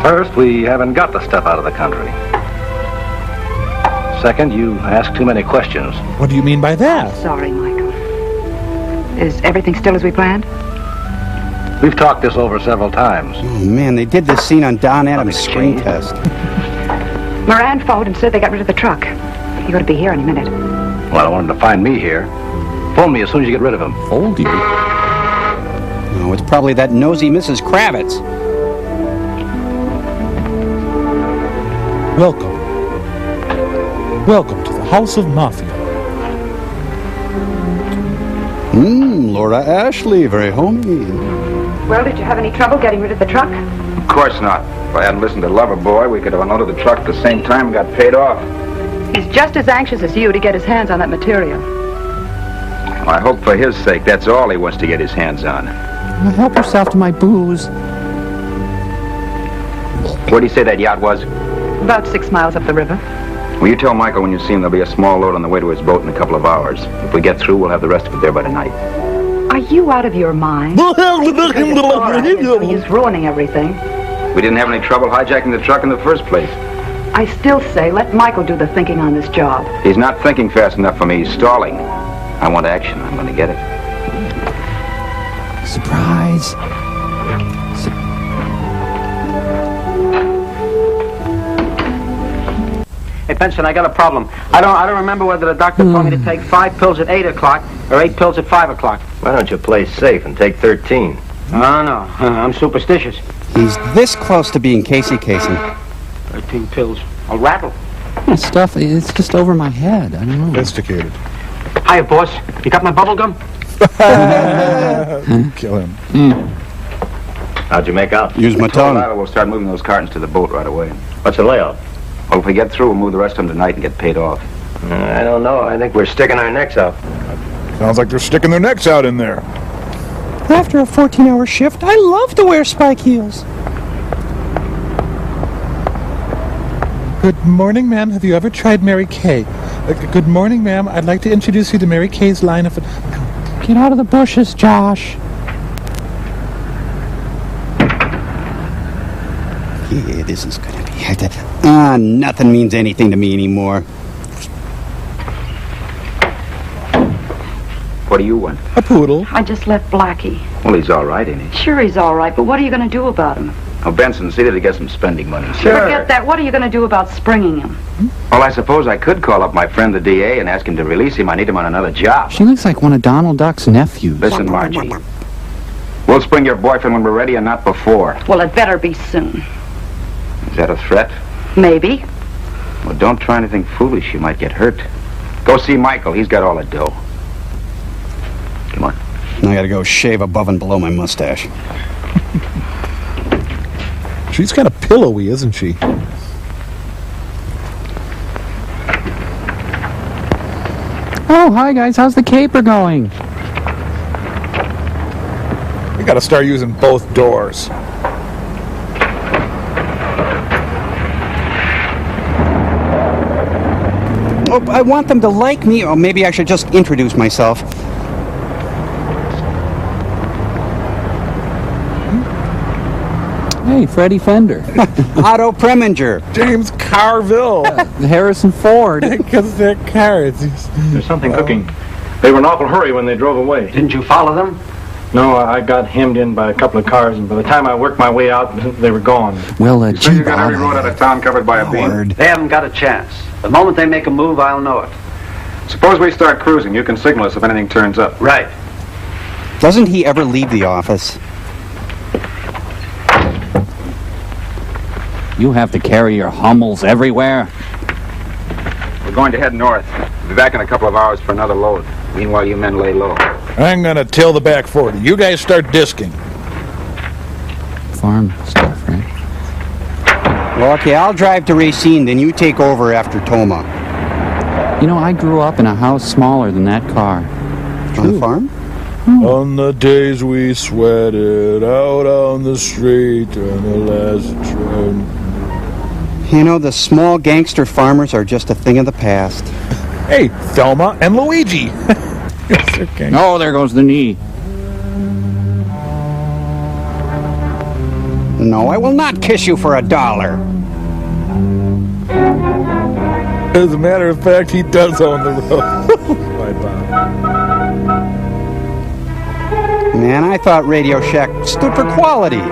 First, we haven't got the stuff out of the country. Second, you ask too many questions. What do you mean by that? Sorry, Michael. Is everything still as we planned? We've talked this over several times. Oh, man, they did this scene on Don Adams' screen test. Moran phoned and said they got rid of the truck. He ought to be here any minute. Well, I wanted to find me here. Phone me as soon as you get rid of him. Fold you? No, it's probably that nosy Mrs. Kravitz. Welcome. Welcome to the House of Mafia. Laura Ashley, very homey. Well, did you have any trouble getting rid of the truck? Of course not. If I hadn't listened to Loverboy, we could have unloaded the truck at the same time and got paid off. He's just as anxious as you to get his hands on that material. Well, I hope for his sake that's all he wants to get his hands on. Well, help yourself to my booze. Where'd he say that yacht was? About 6 miles up the river. Will you tell Michael when you see him there'll be a small load on the way to his boat in a couple of hours. If we get through, we'll have the rest of it there by tonight. Are you out of your mind? He's ruining everything. We didn't have any trouble hijacking the truck in the first place. I still say let Michael do the thinking on this job. He's not thinking fast enough for me. He's stalling. I want action. I'm going to get it. Surprise. Hey, Benson, I got a problem. I don't remember whether the doctor told me to take 5 pills at 8 o'clock or 8 pills at 5 o'clock. Why don't you play safe and take 13? Oh, no. I'm superstitious. He's this close to being Casey Kasem. 13 pills. I'll rattle. This stuff, it's just over my head. I don't know. Sophisticated. Hiya, boss. You got my bubble gum? Kill him. How'd you make out? Use my tongue. We'll start moving those cartons to the boat right away. What's the layout? Well, if we get through, we'll move the rest of them tonight and get paid off. I don't know. I think we're sticking our necks out. Sounds like they're sticking their necks out in there. After a 14-hour shift, I love to wear spike heels. Good morning, ma'am. Have you ever tried Mary Kay? Good morning, ma'am. I'd like to introduce you to Mary Kay's line of... Get out of the bushes, Josh. Yeah, this is gonna be... nothing means anything to me anymore. What do you want? A poodle. I just left Blackie. Well, he's all right, ain't he? Sure, he's all right, but what are you going to do about him? Oh, Benson, see that he gets some spending money. Forget that. What are you going to do about springing him? Well, I suppose I could call up my friend the DA and ask him to release him. I need him on another job. She looks like one of Donald Duck's nephews. Listen, Margie. We'll spring your boyfriend when we're ready and not before. Well, it better be soon. Is that a threat? Maybe. Well, don't try anything foolish. You might get hurt. Go see Michael. He's got all the dough. Come on. I gotta go shave above and below my mustache. She's kind of pillowy, isn't she? Oh, hi, guys. How's the caper going? We gotta start using both doors. Oh, I want them to like me, or maybe I should just introduce myself. Hey, Freddie Fender. Otto Preminger. James Carville. Harrison Ford. Because they're carrots. There's something cooking. They were in an awful hurry when they drove away. Didn't you follow them? No, I got hemmed in by a couple of cars, and by the time I worked my way out, they were gone. Well, So you got every road out of town covered by a beam? They haven't got a chance. The moment they make a move, I'll know it. Suppose we start cruising. You can signal us if anything turns up. Right. Doesn't he ever leave the office? You have to carry your Hummels everywhere? We're going to head north. We'll be back in a couple of hours for another load. Meanwhile, you men lay low. I'm gonna till the back 40. You guys start disking. Farm stuff, right? Well, okay, I'll drive to Racine, then you take over after Toma. You know, I grew up in a house smaller than that car. On the farm? On the days we sweated out on the street on the last train. You know, the small gangster farmers are just a thing of the past. Hey, Thelma and Luigi. Okay. Oh, there goes the knee. No, I will not kiss you for $1. As a matter of fact, he does own the road. Man, I thought Radio Shack stood for quality.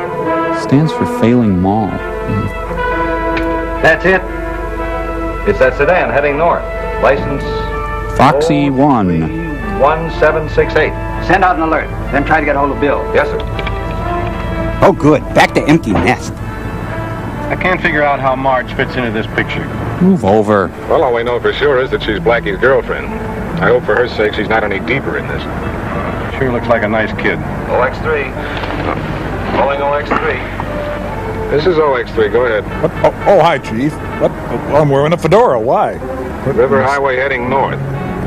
Stands for failing mall. That's it. It's that sedan heading north. License Foxy 1. 1768. Send out an alert, then try to get hold of Bill. Yes, sir. Oh, good. Back to empty nest. I can't figure out how Marge fits into this picture. Move over. Well, all we know for sure is that she's Blackie's girlfriend. I hope for her sake she's not any deeper in this. Sure looks like a nice kid. OX3. Calling OX3. This is OX3. Go ahead. Oh, hi, Chief. What? Well, I'm wearing a fedora. Why? River Highway heading north.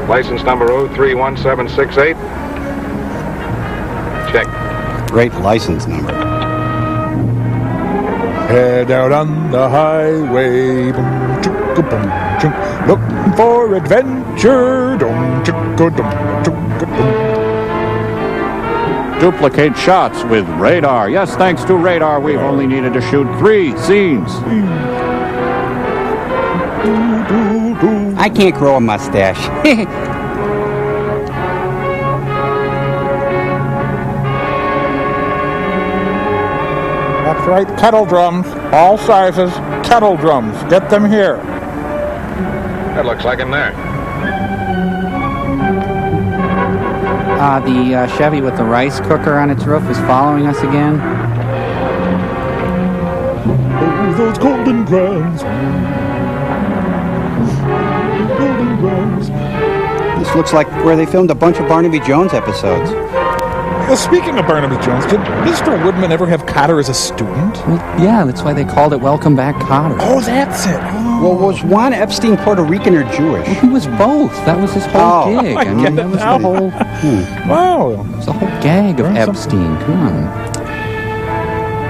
License number 031768. Check. Great license number. Head out on the highway, boom, chicka, boom, chunk, looking for adventure, dum, chicka, dum, chicka, dum. Duplicate shots with radar. Yes, thanks to radar, we've only needed to shoot 3 scenes. I can't grow a mustache. That's right, kettle drums, all sizes, kettle drums. Get them here. That looks like him there. The Chevy with the rice cooker on its roof is following us again. Oh, those golden grounds. Golden grounds. This looks like where they filmed a bunch of Barnaby Jones episodes. Well, speaking of Barnaby Jones, did Mr. Woodman ever have Cotter as a student? Well, yeah, that's why they called it Welcome Back, Cotter. Oh, that's it. Oh. Well, was Juan Epstein Puerto Rican or Jewish? Well, he was both. That was his whole gig. I mean, that was the whole... Wow. It was the whole gag of Epstein. Come on.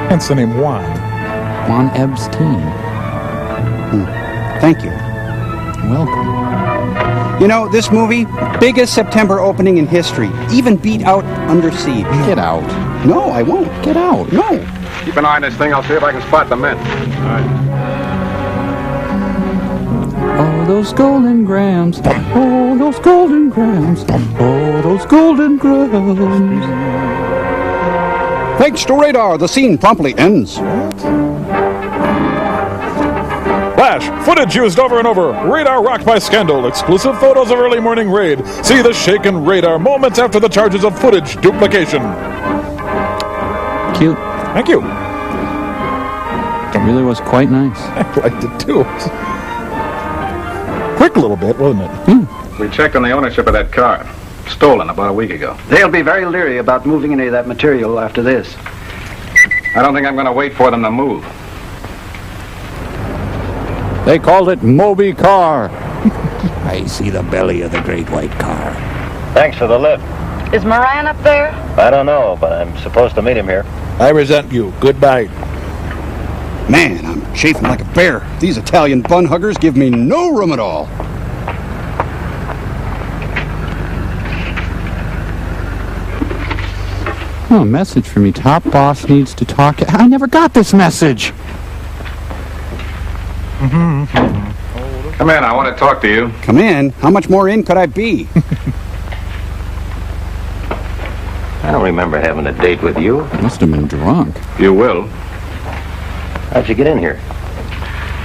Hence the name Juan. Juan Epstein. Thank you. Welcome. You know, this movie, biggest September opening in history. Even beat out Under Siege. Get out. No, I won't. Get out. No. Keep an eye on this thing. I'll see if I can spot the men. All right. Oh, those golden grams. Oh, those golden grams. Oh, those golden grams. Thanks to radar, the scene promptly ends. Flash, footage used over and over. Radar rocked by scandal. Exclusive photos of early morning raid. See the shaken radar moments after the charges of footage duplication. Cute. Thank you. It really was quite nice. I liked it too. Quick little bit, wasn't it? We checked on the ownership of that car. Stolen about a week ago. They'll be very leery about moving any of that material after this. I don't think I'm going to wait for them to move. They called it Moby Car. I see the belly of the great white car. Thanks for the lift. Is Moran up there? I don't know, but I'm supposed to meet him here. I resent you. Goodbye. Man, I'm chafing like a bear. These Italian bun huggers give me no room at all. Oh, a message for me. Top boss needs to talk. I never got this message. Come in, I want to talk to you. Come in? How much more in could I be? I don't remember having a date with you. Must have been drunk. You will. How'd you get in here?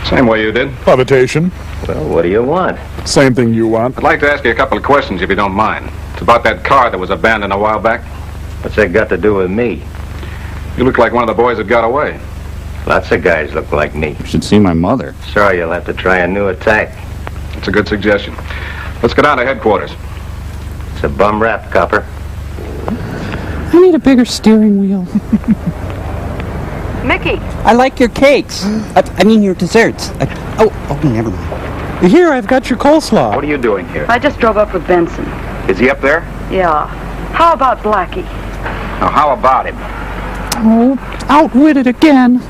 Same way you did. Levitation. Well, what do you want? Same thing you want. I'd like to ask you a couple of questions if you don't mind. It's about that car that was abandoned a while back. What's that got to do with me? You look like one of the boys that got away. Lots of guys look like me. You should see my mother. Sorry, you'll have to try a new attack. That's a good suggestion. Let's go down to headquarters. It's a bum rap, copper. I need a bigger steering wheel. Mickey. I like your cakes. I mean your desserts. Oh, never mind. Here, I've got your coleslaw. What are you doing here? I just drove up with Benson. Is he up there? Yeah. How about Blackie? Now, how about him? Oh, outwitted again.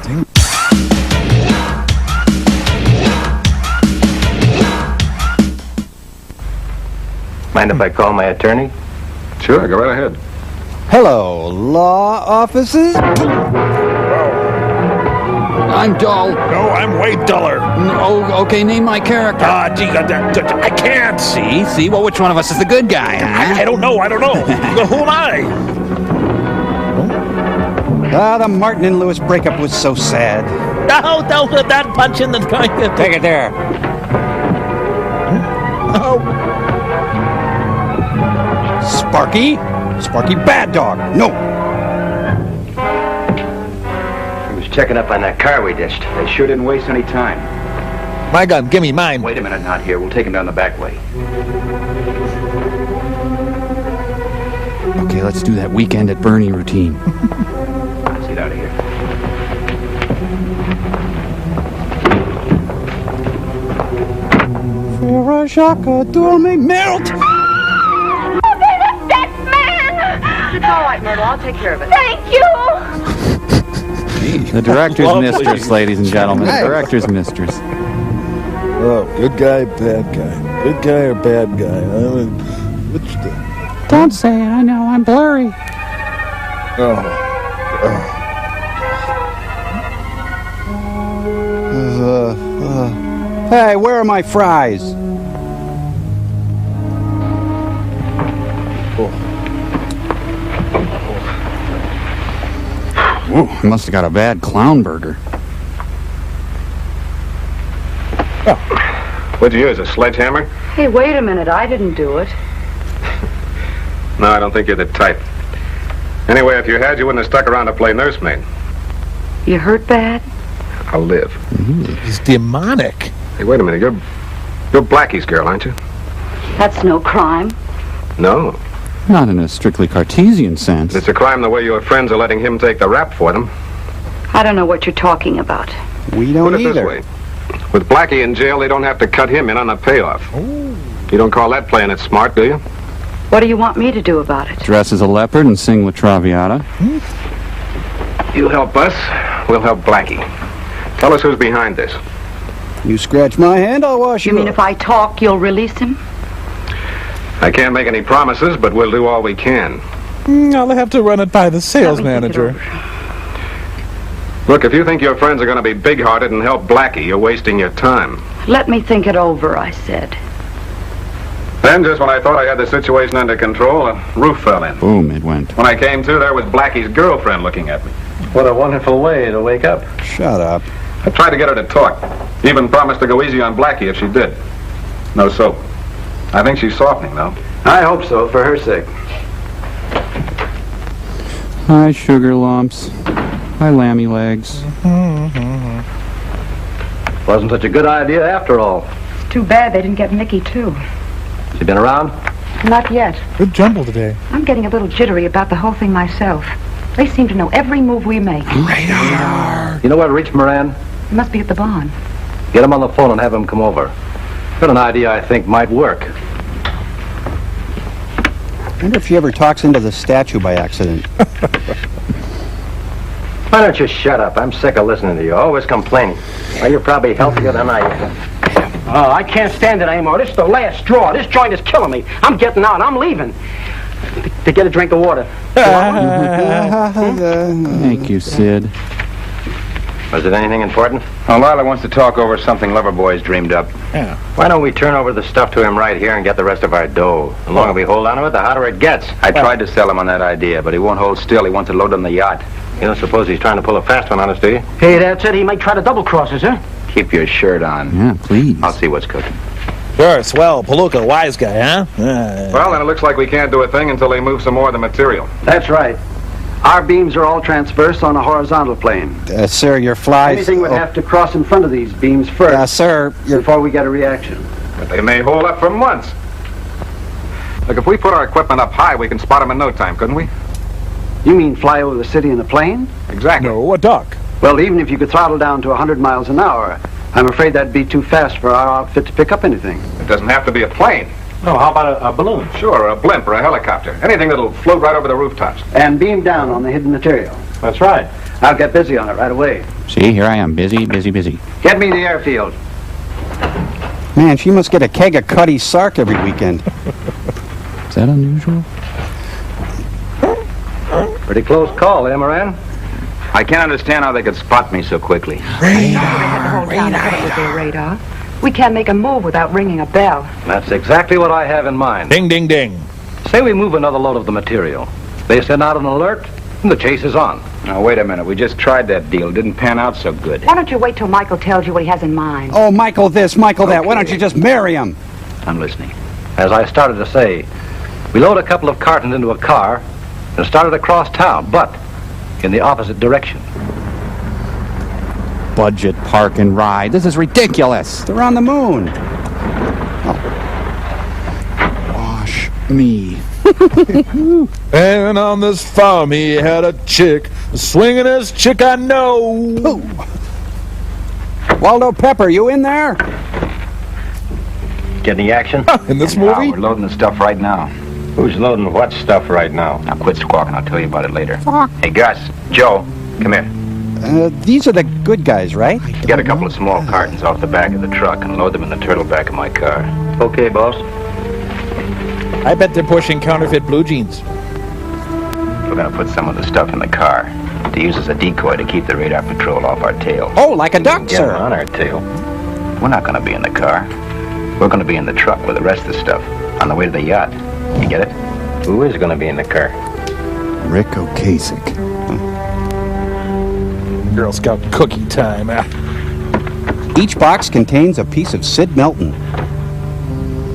Mind if I call my attorney? Sure, go right ahead. Hello, law offices? I'm dull. No, I'm way duller. Oh, okay, name my character. Gee, I can't. See? Well, which one of us is the good guy? I don't know. Who am I? The Martin and Lewis breakup was so sad. Oh, don't let that punch in the going to... Take it there. Oh. Sparky? Sparky Bad Dog. No. He was checking up on that car we ditched. They sure didn't waste any time. My gun, give me mine. Wait a minute, not here. We'll take him down the back way. Okay, let's do that weekend at Bernie routine. Let's get out of here. For a Jacques dorme melt. It's all right, Myrtle. I'll take care of it. Thank you! The director's mistress, ladies and gentlemen. The director's mistress. Oh, good guy, bad guy. Good guy or bad guy? Which the... Don't say it. I know. I'm blurry. Hey, where are my fries? Ooh, I must have got a bad clown burger. What'd you use, a sledgehammer? Hey, wait a minute. I didn't do it. No, I don't think you're the type. Anyway, if you had, you wouldn't have stuck around to play nursemaid. You hurt bad? I'll live. He's demonic. Hey, wait a minute. You're Blackie's girl, aren't you? That's no crime. No. Not in a strictly Cartesian sense. It's a crime the way your friends are letting him take the rap for them. I don't know what you're talking about. We don't Put it either. this way. With Blackie in jail, they don't have to cut him in on the payoff. Ooh. You don't call that playing it smart, do you? What do you want me to do about it? Dress as a leopard and sing La Traviata. You help us, we'll help Blackie. Tell us who's behind this. You scratch my hand, I'll wash You mean if I talk, you'll release him? I can't make any promises, but we'll do all we can. I'll have to run it by the sales manager. Look, if you think your friends are going to be big-hearted and help Blackie, you're wasting your time. Let me think it over, I said. Then, just when I thought I had the situation under control, a roof fell in. Boom, it went. When I came to, there was Blackie's girlfriend looking at me. What a wonderful way to wake up. Shut up. I tried to get her to talk. Even promised to go easy on Blackie if she did. No soap. I think she's softening, though. I hope so, for her sake. Hi, sugar lumps. Hi, lammy legs. Wasn't such a good idea after all. It's too bad they didn't get Mickey, too. She been around? Not yet. Good jumble today. I'm getting a little jittery about the whole thing myself. They seem to know every move we make. Radar. You know where to reach Moran? He must be at the barn. Get him on the phone and have him come over. Got an idea I think might work. I wonder if she ever talks into the statue by accident. Why don't you shut up? I'm sick of listening to you. Always complaining. Well, you're probably healthier than I am. Oh, I can't stand it anymore. This is the last straw. This joint is killing me. I'm getting out. I'm leaving. To get a drink of water. Thank you, Sid. Was it anything important? Oh, Lila wants to talk over something Loverboy's dreamed up. Yeah. Why don't we turn over the stuff to him right here and get the rest of our dough? The longer we hold on to it, the hotter it gets. I tried to sell him on that idea, but he won't hold still. He wants to load on the yacht. You don't suppose he's trying to pull a fast one on us, do you? Hey, that's it. He might try to double cross us, huh? Keep your shirt on. Yeah, please. I'll see what's cooking. Sure, swell, Palooka, wise guy, huh? Well, then it looks like we can't do a thing until they move some more of the material. That's right. Our beams are all transverse on a horizontal plane. Sir, your flies... Anything would have to cross in front of these beams first. Sir, before we get a reaction. But they may hold up for months. Look, if we put our equipment up high, we can spot them in no time, couldn't we? You mean fly over the city in a plane? Exactly. No, a duck. Well, even if you could throttle down to 100 miles an hour, I'm afraid that'd be too fast for our outfit to pick up anything. It doesn't have to be a plane. No, how about a balloon? Sure, or a blimp or a helicopter. Anything that'll float right over the rooftops. And beam down on the hidden material. That's right. I'll get busy on it right away. See, here I am, busy, busy, busy. Get me the airfield. Man, she must get a keg of Cuddy Sark every weekend. Is that unusual? Pretty close call, eh, Moran? I can't understand how they could spot me so quickly. Radar. We can't make a move without ringing a bell. That's exactly what I have in mind. Ding, ding, ding. Say we move another load of the material. They send out an alert, and the chase is on. Now, wait a minute. We just tried that deal. It didn't pan out so good. Why don't you wait till Michael tells you what he has in mind? Oh, Michael this, Michael that. Why don't you just marry him? I'm listening. As I started to say, we load a couple of cartons into a car and started across town, but in the opposite direction. Budget park and ride. This is ridiculous. They're on the moon. Wash me. And on this farm he had a chick, the swingin'est chick I know. Ooh. Waldo Pepper, you in there? Get any action? In this No, movie? we're loading the stuff right now. Who's loading what stuff right now? Now quit squawking. I'll tell you about it later. Hey, Gus, Joe, come here. These are the good guys, right? Get a couple of small cartons off the back of the truck and load them in the turtle back of my car. Okay, boss. I bet they're pushing counterfeit blue jeans. We're gonna put some of the stuff in the car to use as a decoy to keep the radar patrol off our tail. Oh, like a duck, Get sir. on our tail. We're not gonna be in the car. We're gonna be in the truck with the rest of the stuff on the way to the yacht. You get it? Who is gonna be in the car? Rick Ocasek. Girl Scout cookie time. Each box contains a piece of Sid Melton.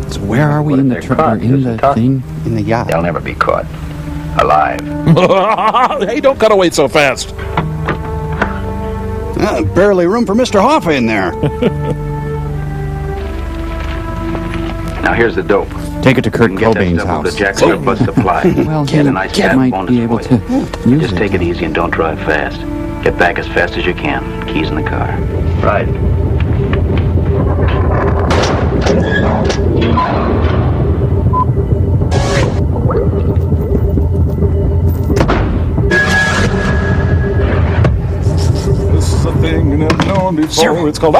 So where are we in the thing? In the yacht. They'll never be caught. Alive. Hey, don't cut away so fast. Barely room for Mr. Hoffa in there. Now here's the dope. Take it to Kurt Cobain's The house. Jackson bus supply. Well, Get he a nice fat might bonus be able for you. to use Just it. take it easy and don't drive fast. Get back as fast as you can. Keys in the car. Right. This is a thing I've known before. Zero. It's called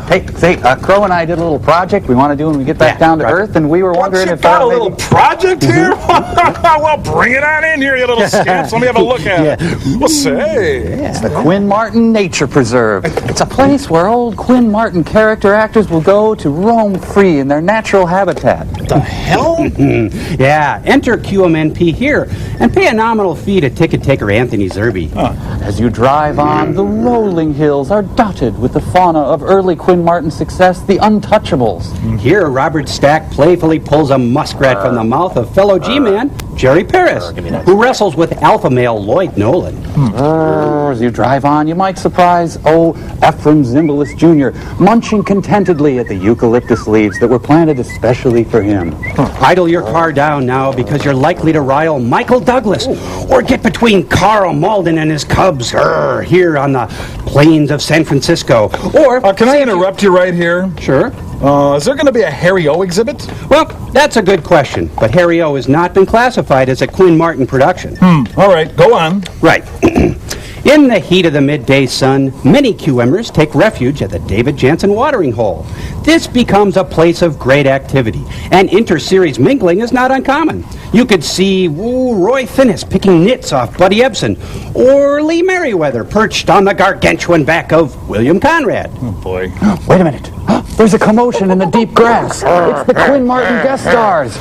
Hey, say, Crow and I did a little project we want to do when we get back down to Earth, and we were wondering you if got a maybe- little project here? Well, bring it on in here, you little scamps. Let me have a look at it. Well, say. It's the Quinn Martin Nature Preserve. It's a place where old Quinn Martin character actors will go to roam free in their natural habitat. The hell? Yeah, enter QMNP here and pay a nominal fee to ticket taker Anthony Zerbe. As you drive on, the rolling hills are dotted with the fauna of early Quinn Martin success, the Untouchables. Here, Robert Stack playfully pulls a muskrat from the mouth of fellow G-man Jerry Paris, who wrestles with alpha male Lloyd Nolan. As you drive on, you might surprise, Ephraim Zimbalist Jr., munching contentedly at the eucalyptus leaves that were planted especially for him. Idle your car down now because you're likely to rile Michael Douglas or get between Carl Malden and his cubs here on the plains of San Francisco. Or can I interrupt you right here? Sure. Is there going to be a Harry O exhibit? Well, that's a good question, but Harry O has not been classified as a Quinn Martin production. All right, go on. Right. In the heat of the midday sun, many QMers take refuge at the David Jansen watering hole. This becomes a place of great activity, and inter-series mingling is not uncommon. You could see Roy Finnis picking nits off Buddy Ebsen, or Lee Merriweather perched on the gargantuan back of William Conrad. Oh, boy. Wait a minute. There's a commotion in the deep grass. It's the Quinn Martin guest stars.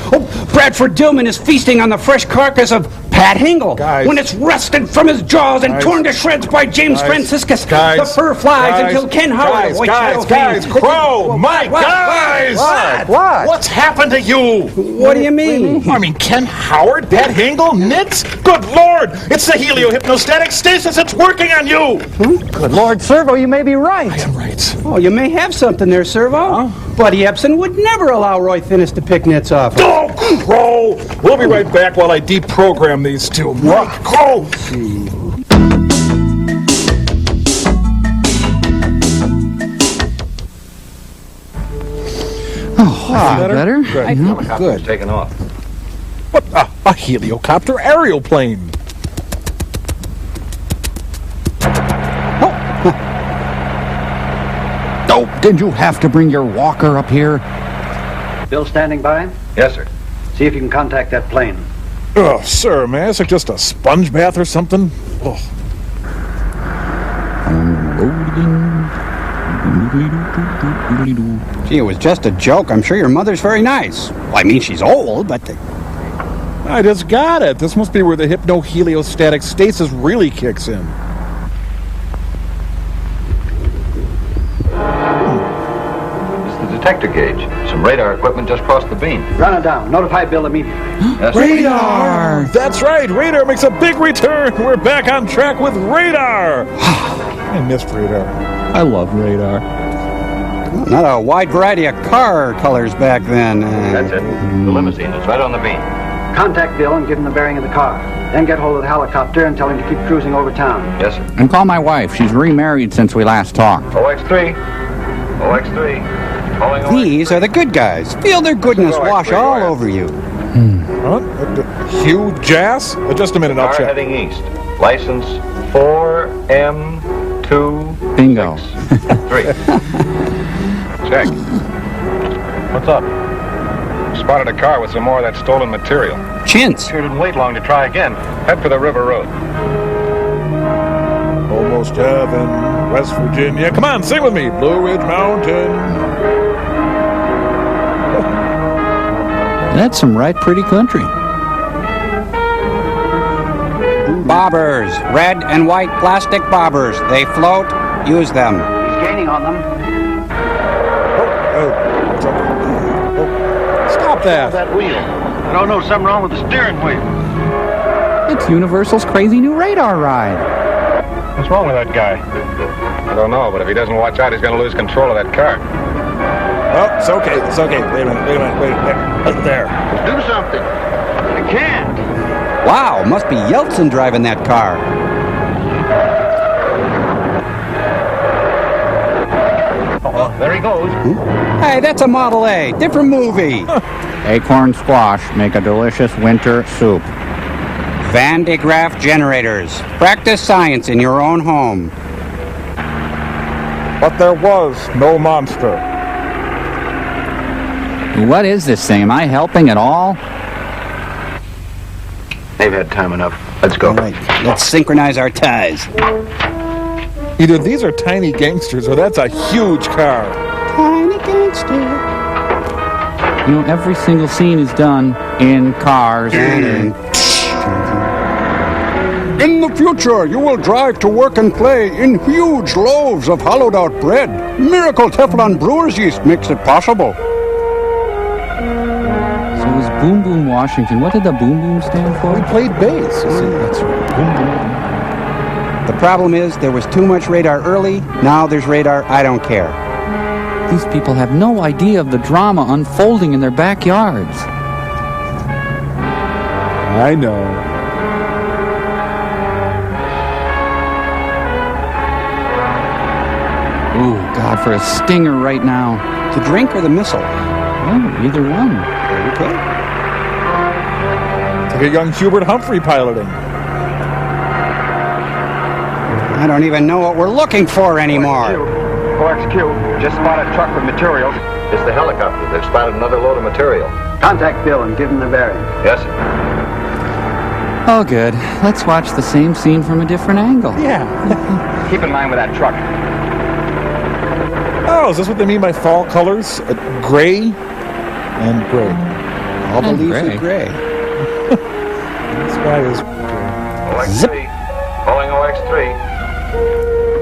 Bradford Dillman is feasting on the fresh carcass of Pat Hingle when it's wrested from his jaws and torn to shreds by James Franciscus. The fur flies until Ken Howard, Guys, Crow, Mike, guys! What? What's happened to you? What do you mean? I mean, Ken Howard, Pat Hingle, Nits? Good Lord! It's the heliohypnostatic stasis. It's working on you! Good Lord, Servo, you may be right. I am right. Oh, you may have something there, Servo. Buddy Ebsen would never allow Roy Finnis to pick nits off. Oh, Crow! We'll be right back while I deprogram these two. Mike, Crow! Better? Good. Helicopter's taken off. What? A heliocopter aerial plane. Oh, did you have to bring your walker up here? Bill standing by? Yes, sir. See if you can contact that plane. Oh, sir, may I suggest a sponge bath or something? Oh. Gee, it was just a joke. I'm sure your mother's very nice. Well, I mean, she's old, but... I just got it. This must be where the hypnoheliostatic stasis really kicks in. Detector gauge. Some radar equipment just crossed the beam. Run it down. Notify Bill immediately. Yes, Radar! That's right. Radar makes a big return. We're back on track with radar. I missed radar. I love radar. Not a wide variety of car colors back then. That's it. The limousine is right on the beam. Contact Bill and give him the bearing of the car. Then get hold of the helicopter and tell him to keep cruising over town. Yes, sir. And call my wife. She's remarried since we last talked. OX3. OX3. These are the good guys. Feel their goodness wash all over you. Hugh Jass? Just a minute, I'll Car check. heading east. License 4M2. Bingo. 3. Check. What's up? Spotted a car with some more of that stolen material. Chintz. Sure didn't wait long to try again. Head for the River Road. Almost heaven, West Virginia. Come on, sing with me. Blue Ridge Mountain. That's some right pretty country. Bobbers. Red and white plastic bobbers. They float. Use them. He's gaining on them. about that? That wheel. I don't know, something wrong with the steering wheel. It's Universal's crazy new radar ride. What's wrong with that guy? I don't know, but if he doesn't watch out, he's going to lose control of that car. Oh, it's okay. It's okay. Wait a minute. There. Do something. I can't. Wow, must be Yeltsin driving that car. Oh, there he goes. Hey, that's a Model A. Different movie. Acorn squash make a delicious winter soup. Van de Graaff generators. Practice science in your own home. But there was no monster. What is this thing? Am I helping at all? They've had time enough. Let's go. All right, let's synchronize our ties. Either these are tiny gangsters or that's a huge car. Tiny gangster. You know, every single scene is done in cars. In the future, you will drive to work and play in huge loaves of hollowed-out bread. Miracle Teflon brewer's yeast makes it possible. So it was Boom Boom Washington. What did the Boom Boom stand for? He played bass. You see, that's right. Boom Boom. The problem is there was too much radar early. Now there's radar. I don't care. These people have no idea of the drama unfolding in their backyards. I know. Ooh, God, for a stinger right now. The drink or the missile? Oh, either one. Okay. It's like a young Hubert Humphrey piloting. I don't even know what we're looking for anymore. OXQ, just spotted a truck with materials. It's the helicopter. They've spotted another load of material. Contact Bill and give him the bearing. Yes, sir. Oh, good. Let's watch the same scene from a different angle. Yeah. Keep in line with that truck. Oh, is this what they mean by fall colors? Gray and gray. All the leaves are gray. This guy is OX3. Pulling OX3.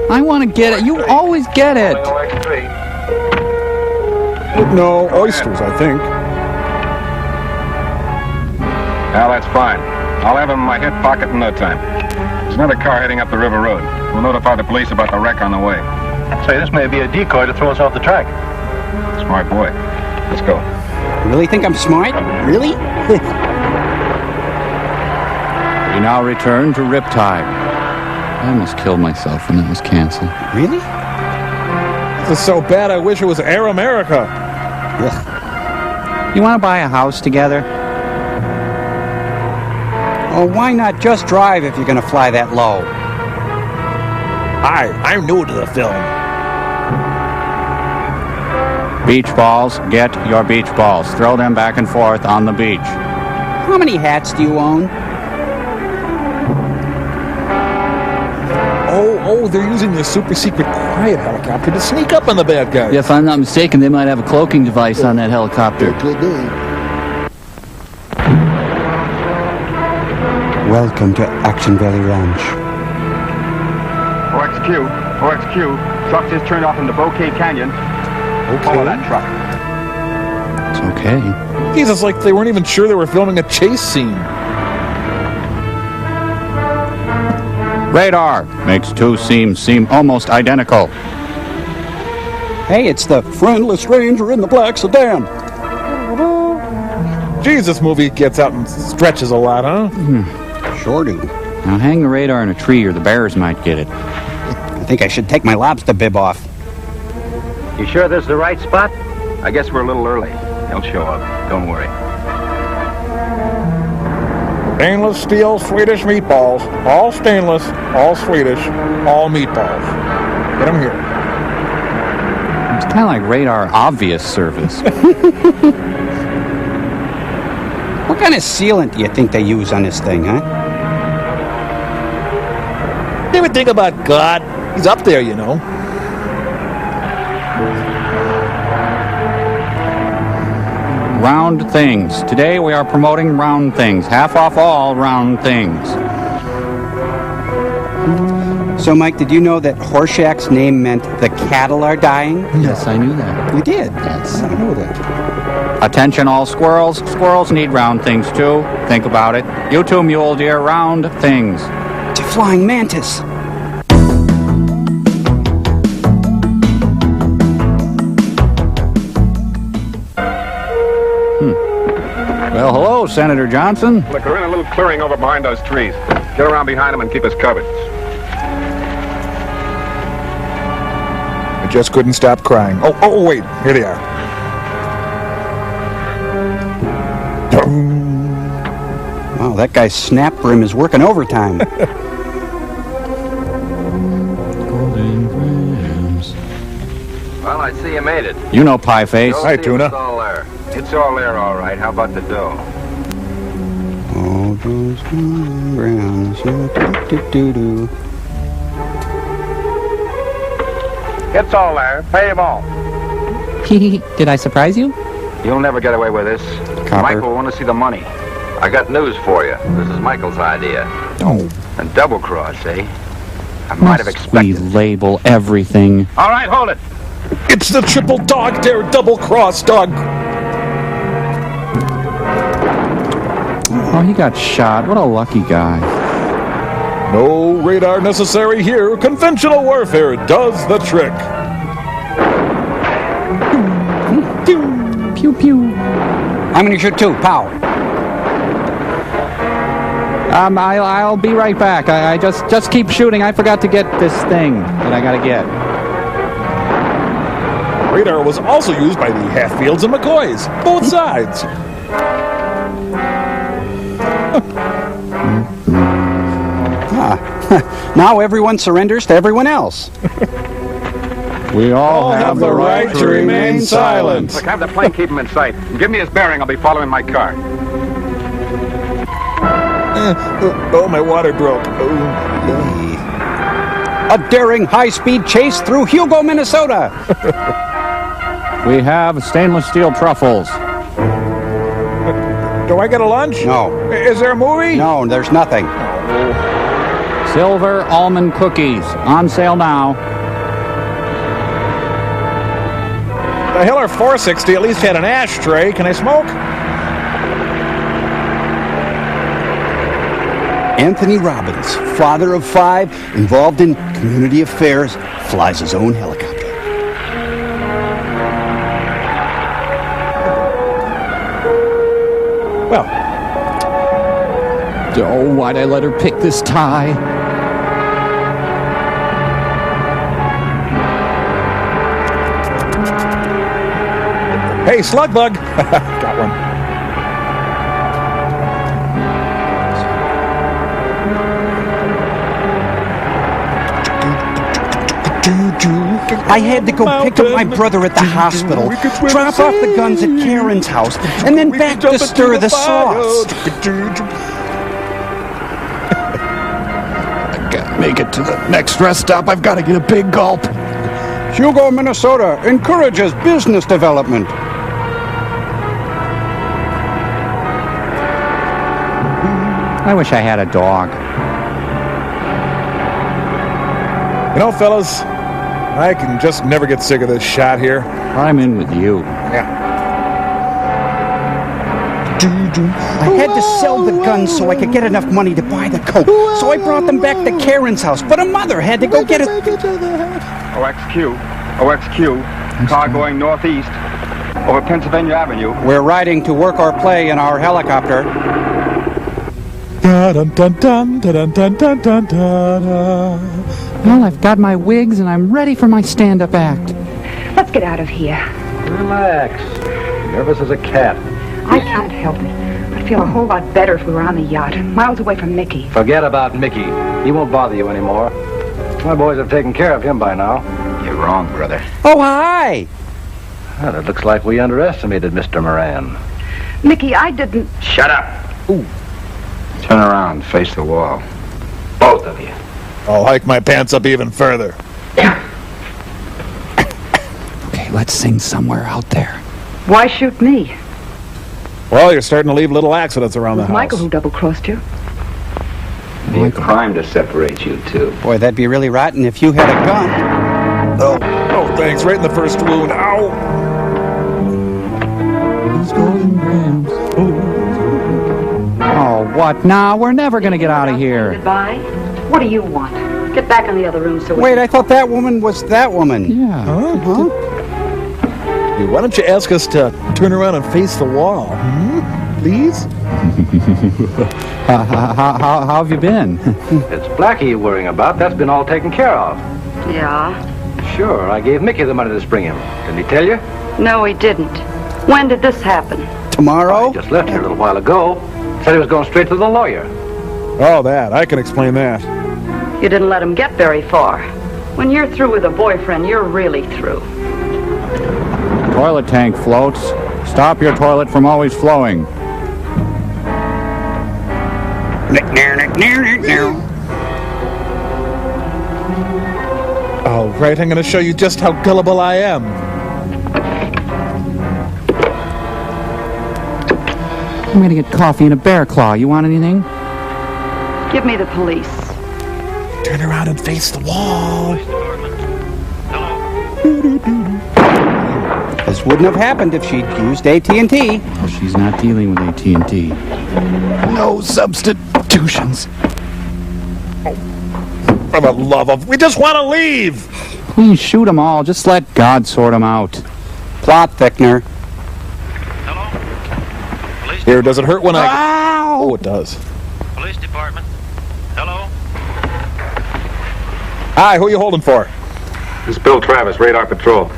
I want to get it. You always get it. Pulling OX3. no oysters, I think. Now that's fine. I'll have him in my hip pocket in no time. There's another car heading up the river road. We'll notify the police about the wreck on the way. Say, this may be a decoy to throw us off the track. Smart boy. Let's go. You really think I'm smart? Really? We now return to Riptide. I almost killed myself when that was canceled. Really? This is so bad, I wish it was Air America. Ugh. You want to buy a house together? Oh, why not just drive if you're going to fly that low? Hi, I'm new to the film. Beach balls, get your beach balls. Throw them back and forth on the beach. How many hats do you own? Oh, they're using the super secret quiet helicopter to sneak up on the bad guys. Yeah, if I'm not mistaken, they might have a cloaking device on that helicopter. Welcome to Action Valley Ranch. OXQ, truck just turned off into Bouquet Canyon. Follow that truck. It's okay. Jesus, like they weren't even sure they were filming a chase scene. Radar makes two seams seem almost identical. Hey, it's the friendless ranger in the black sedan. Geez, this movie gets out and stretches a lot, huh? Sure do. Now hang the radar in a tree or the bears might get it. I think I should take my lobster bib off. You sure this is the right spot? I guess we're a little early. He'll show up. Don't worry. Stainless steel Swedish meatballs. All stainless, all Swedish, all meatballs. Get them here. It's kind of like radar obvious service. What kind of sealant do you think they use on this thing, huh? You ever think about God? He's up there, you know. Round things. Today we are promoting round things. Half off all round things. So, Mike, did you know that Horseshack's name meant the cattle are dying? Yes, I knew that. You did? Yes. I know that. Attention all squirrels. Squirrels need round things too. Think about it. You too, mule deer, round things. It's a flying mantis. Well, hello, Senator Johnson. Look, we're in a little clearing over behind those trees. Get around behind them and keep us covered. I just couldn't stop crying. Oh, wait. Here they are. Wow, that guy's snap brim is working overtime. Well, I see you made it. You know Pie Face. Hi, Tuna. It's all there. It's all there, all right. How about the dough? All those browns. Do-do-do-do. It's all there. Pay them all. Did I surprise you? You'll never get away with this. Copper. Michael will want to see the money. I got news for you. This is Michael's idea. Oh. A double cross, eh? I might have Must we expected. label everything? All right, hold it. It's the triple dog dare double cross dog. Oh, he got shot. What a lucky guy. No radar necessary here. Conventional warfare does the trick. Pew pew. I'm gonna shoot too. Pow. I'll be right back. I just keep shooting. I forgot to get this thing that I gotta get. Radar was also used by the Hatfields and McCoys. Both sides. Now everyone surrenders to everyone else. We all have the right to remain silent. Look, have the plane keep him in sight. Give me his bearing. I'll be following my car. Oh, my water broke. A daring high-speed chase through Hugo, Minnesota. We have stainless steel truffles. Do I get a lunch? No. Is there a movie? No, there's nothing. Silver almond cookies. On sale now. The Hiller 460 at least had an ashtray. Can I smoke? Anthony Robbins, father of 5, involved in community affairs, flies his own helicopter. Well. Oh, why'd I let her pick this tie? Hey, slug bug. Got one. I had to go pick up my brother at the hospital, drop off the guns at Karen's house, and then back to stir the sauce. I gotta make it to the next rest stop. I've got to get a big gulp. Hugo, Minnesota encourages business development. I wish I had a dog. You know, fellas, I can just never get sick of this shot here. I'm in with you. Yeah. I had to sell the guns so I could get enough money to buy the coke. So I brought them back to Karen's house, but a mother had to go get it. OXQ. Car going northeast over Pennsylvania Avenue. We're riding to work our play in our helicopter. Well, I've got my wigs and I'm ready for my stand-up act. Let's get out of here. Relax. Nervous as a cat. I can't help it. I'd feel a whole lot better if we were on the yacht, miles away from Mickey. Forget about Mickey. He won't bother you anymore. My boys have taken care of him by now. You're wrong, brother. Oh, hi! Well, it looks like we underestimated Mr. Moran. Mickey, I didn't... Shut up. Ooh. Turn around, face the wall. Both of you. I'll hike my pants up even further. Okay, let's sing somewhere out there. Why shoot me? Well, you're starting to leave little accidents around the It was house. Michael who double-crossed you. Be a crime to separate you two. Boy, that'd be really rotten if you had a gun. Oh, thanks. Right in the first wound. Ow! what now? We're never going to get out of here. Goodbye. What do you want? Get back in the other room so we Wait, I thought that woman was that woman. Yeah. Hey, why don't you ask us to turn around and face the wall? Please? How have you been? It's Blackie you're worrying about. That's been all taken care of. Yeah? Sure, I gave Mickey the money to spring him. Didn't he tell you? No, he didn't. When did this happen? Tomorrow? I just left here a little while ago. Said he was going straight to the lawyer. Oh, that. I can explain that. You didn't let him get very far. When you're through with a boyfriend, you're really through. Toilet tank floats. Stop your toilet from always flowing. All right, I'm going to show you just how gullible I am. I'm going to get coffee and a bear claw. You want anything? Give me the police. Turn around and face the wall. This wouldn't have happened if she'd used AT&T. Well, she's not dealing with AT&T. No substitutions. Oh, for the love of... We just want to leave! Please shoot them all. Just let God sort them out. Plot thickener. Here, does it hurt when I... Ow! Oh, it does. Police department. Hello? Hi, who are you holding for? This is Bill Travis, Radar Patrol.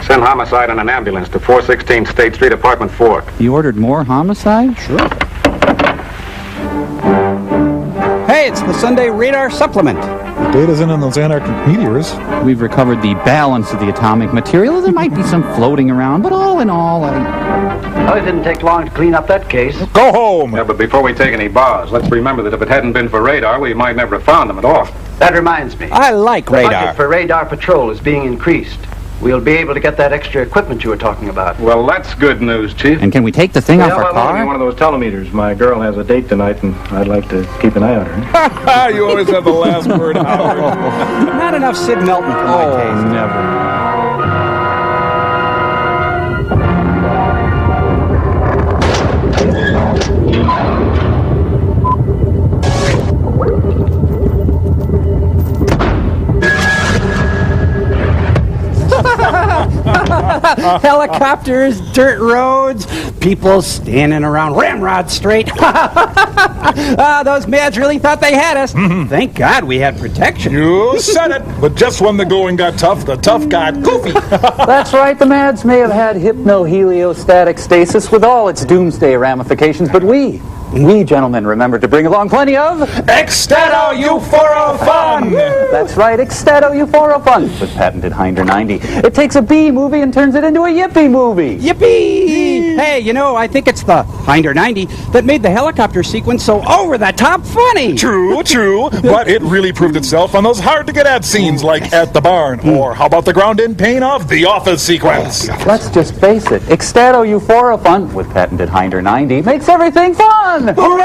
Send homicide in an ambulance to 416 State Street, Apartment 4. You ordered more homicide? Sure. Hey, it's the Sunday Radar Supplement. The data's in on those anarchic meteors. We've recovered the balance of the atomic material. There might be some floating around, but all in all, Well, it didn't take long to clean up that case. Go home! Yeah, but before we take any bars, let's remember that if it hadn't been for radar, we might never have found them at all. That reminds me. I like The radar. budget for radar patrol is being increased. We'll be able to get that extra equipment you were talking about. Well, that's good news, Chief. And can we take the thing off our Give me car? one of those telemeters. My girl has a date tonight, and I'd like to keep an eye on her. You always have the last word, Howard. Not enough Sid Melton for my taste. Never. Helicopters, dirt roads, people standing around Ramrod Street. Those mads really thought they had us. Thank God we had protection. You said it. But just when the going got tough, the tough got goofy. That's right, the Mads may have had hypnoheliostatic stasis with all its doomsday ramifications, but we, gentlemen, remembered to bring along plenty of... Ecstato Euphoro fun! That's right, Ecstato Euphoro fun with patented Hinder 90. It takes a B movie and turns it into a yippee movie. Yippee! Hey, you know, I think it's the Hinder 90 that made the helicopter sequence so over-the-top funny. True, but it really proved itself on those hard-to-get-at scenes like At the Barn, or how about the ground-in pain of The Office sequence? Let's just face it, Ecstato Euphoro fun with patented Hinder 90 makes everything fun! Hooray!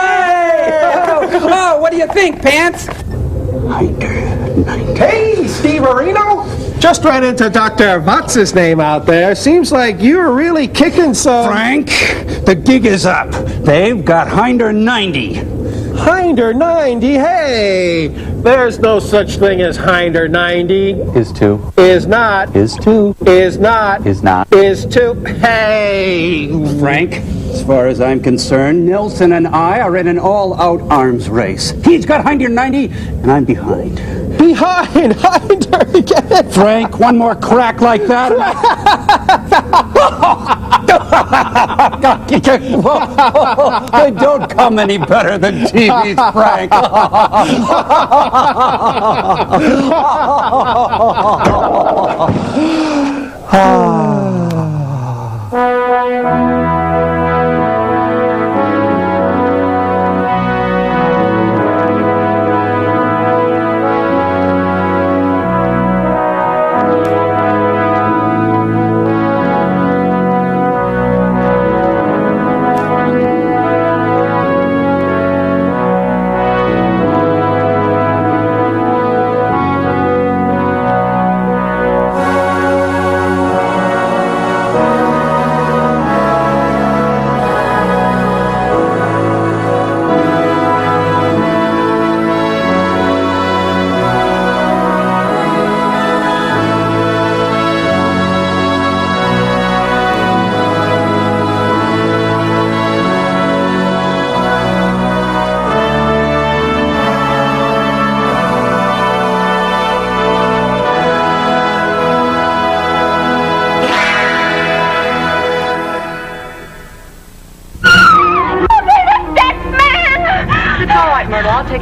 Oh, what do you think, Pants? Hey, Steve Areno! Just ran into Dr. Vox's name out there. Seems like you're really kicking some... Frank, the gig is up. They've got Hinder 90. Hinder 90? Hey! There's no such thing as Hinder 90. Is to. Is not. Is to. Is not. Is not. Is to. Hey! Frank, as far as I'm concerned, Nelson and I are in an all-out arms race. He's got Hinder 90, and I'm behind. Behind! Hinder! Get it? Frank, one more crack like that. They don't come any better than TV's Frank.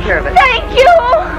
care of it. Thank you.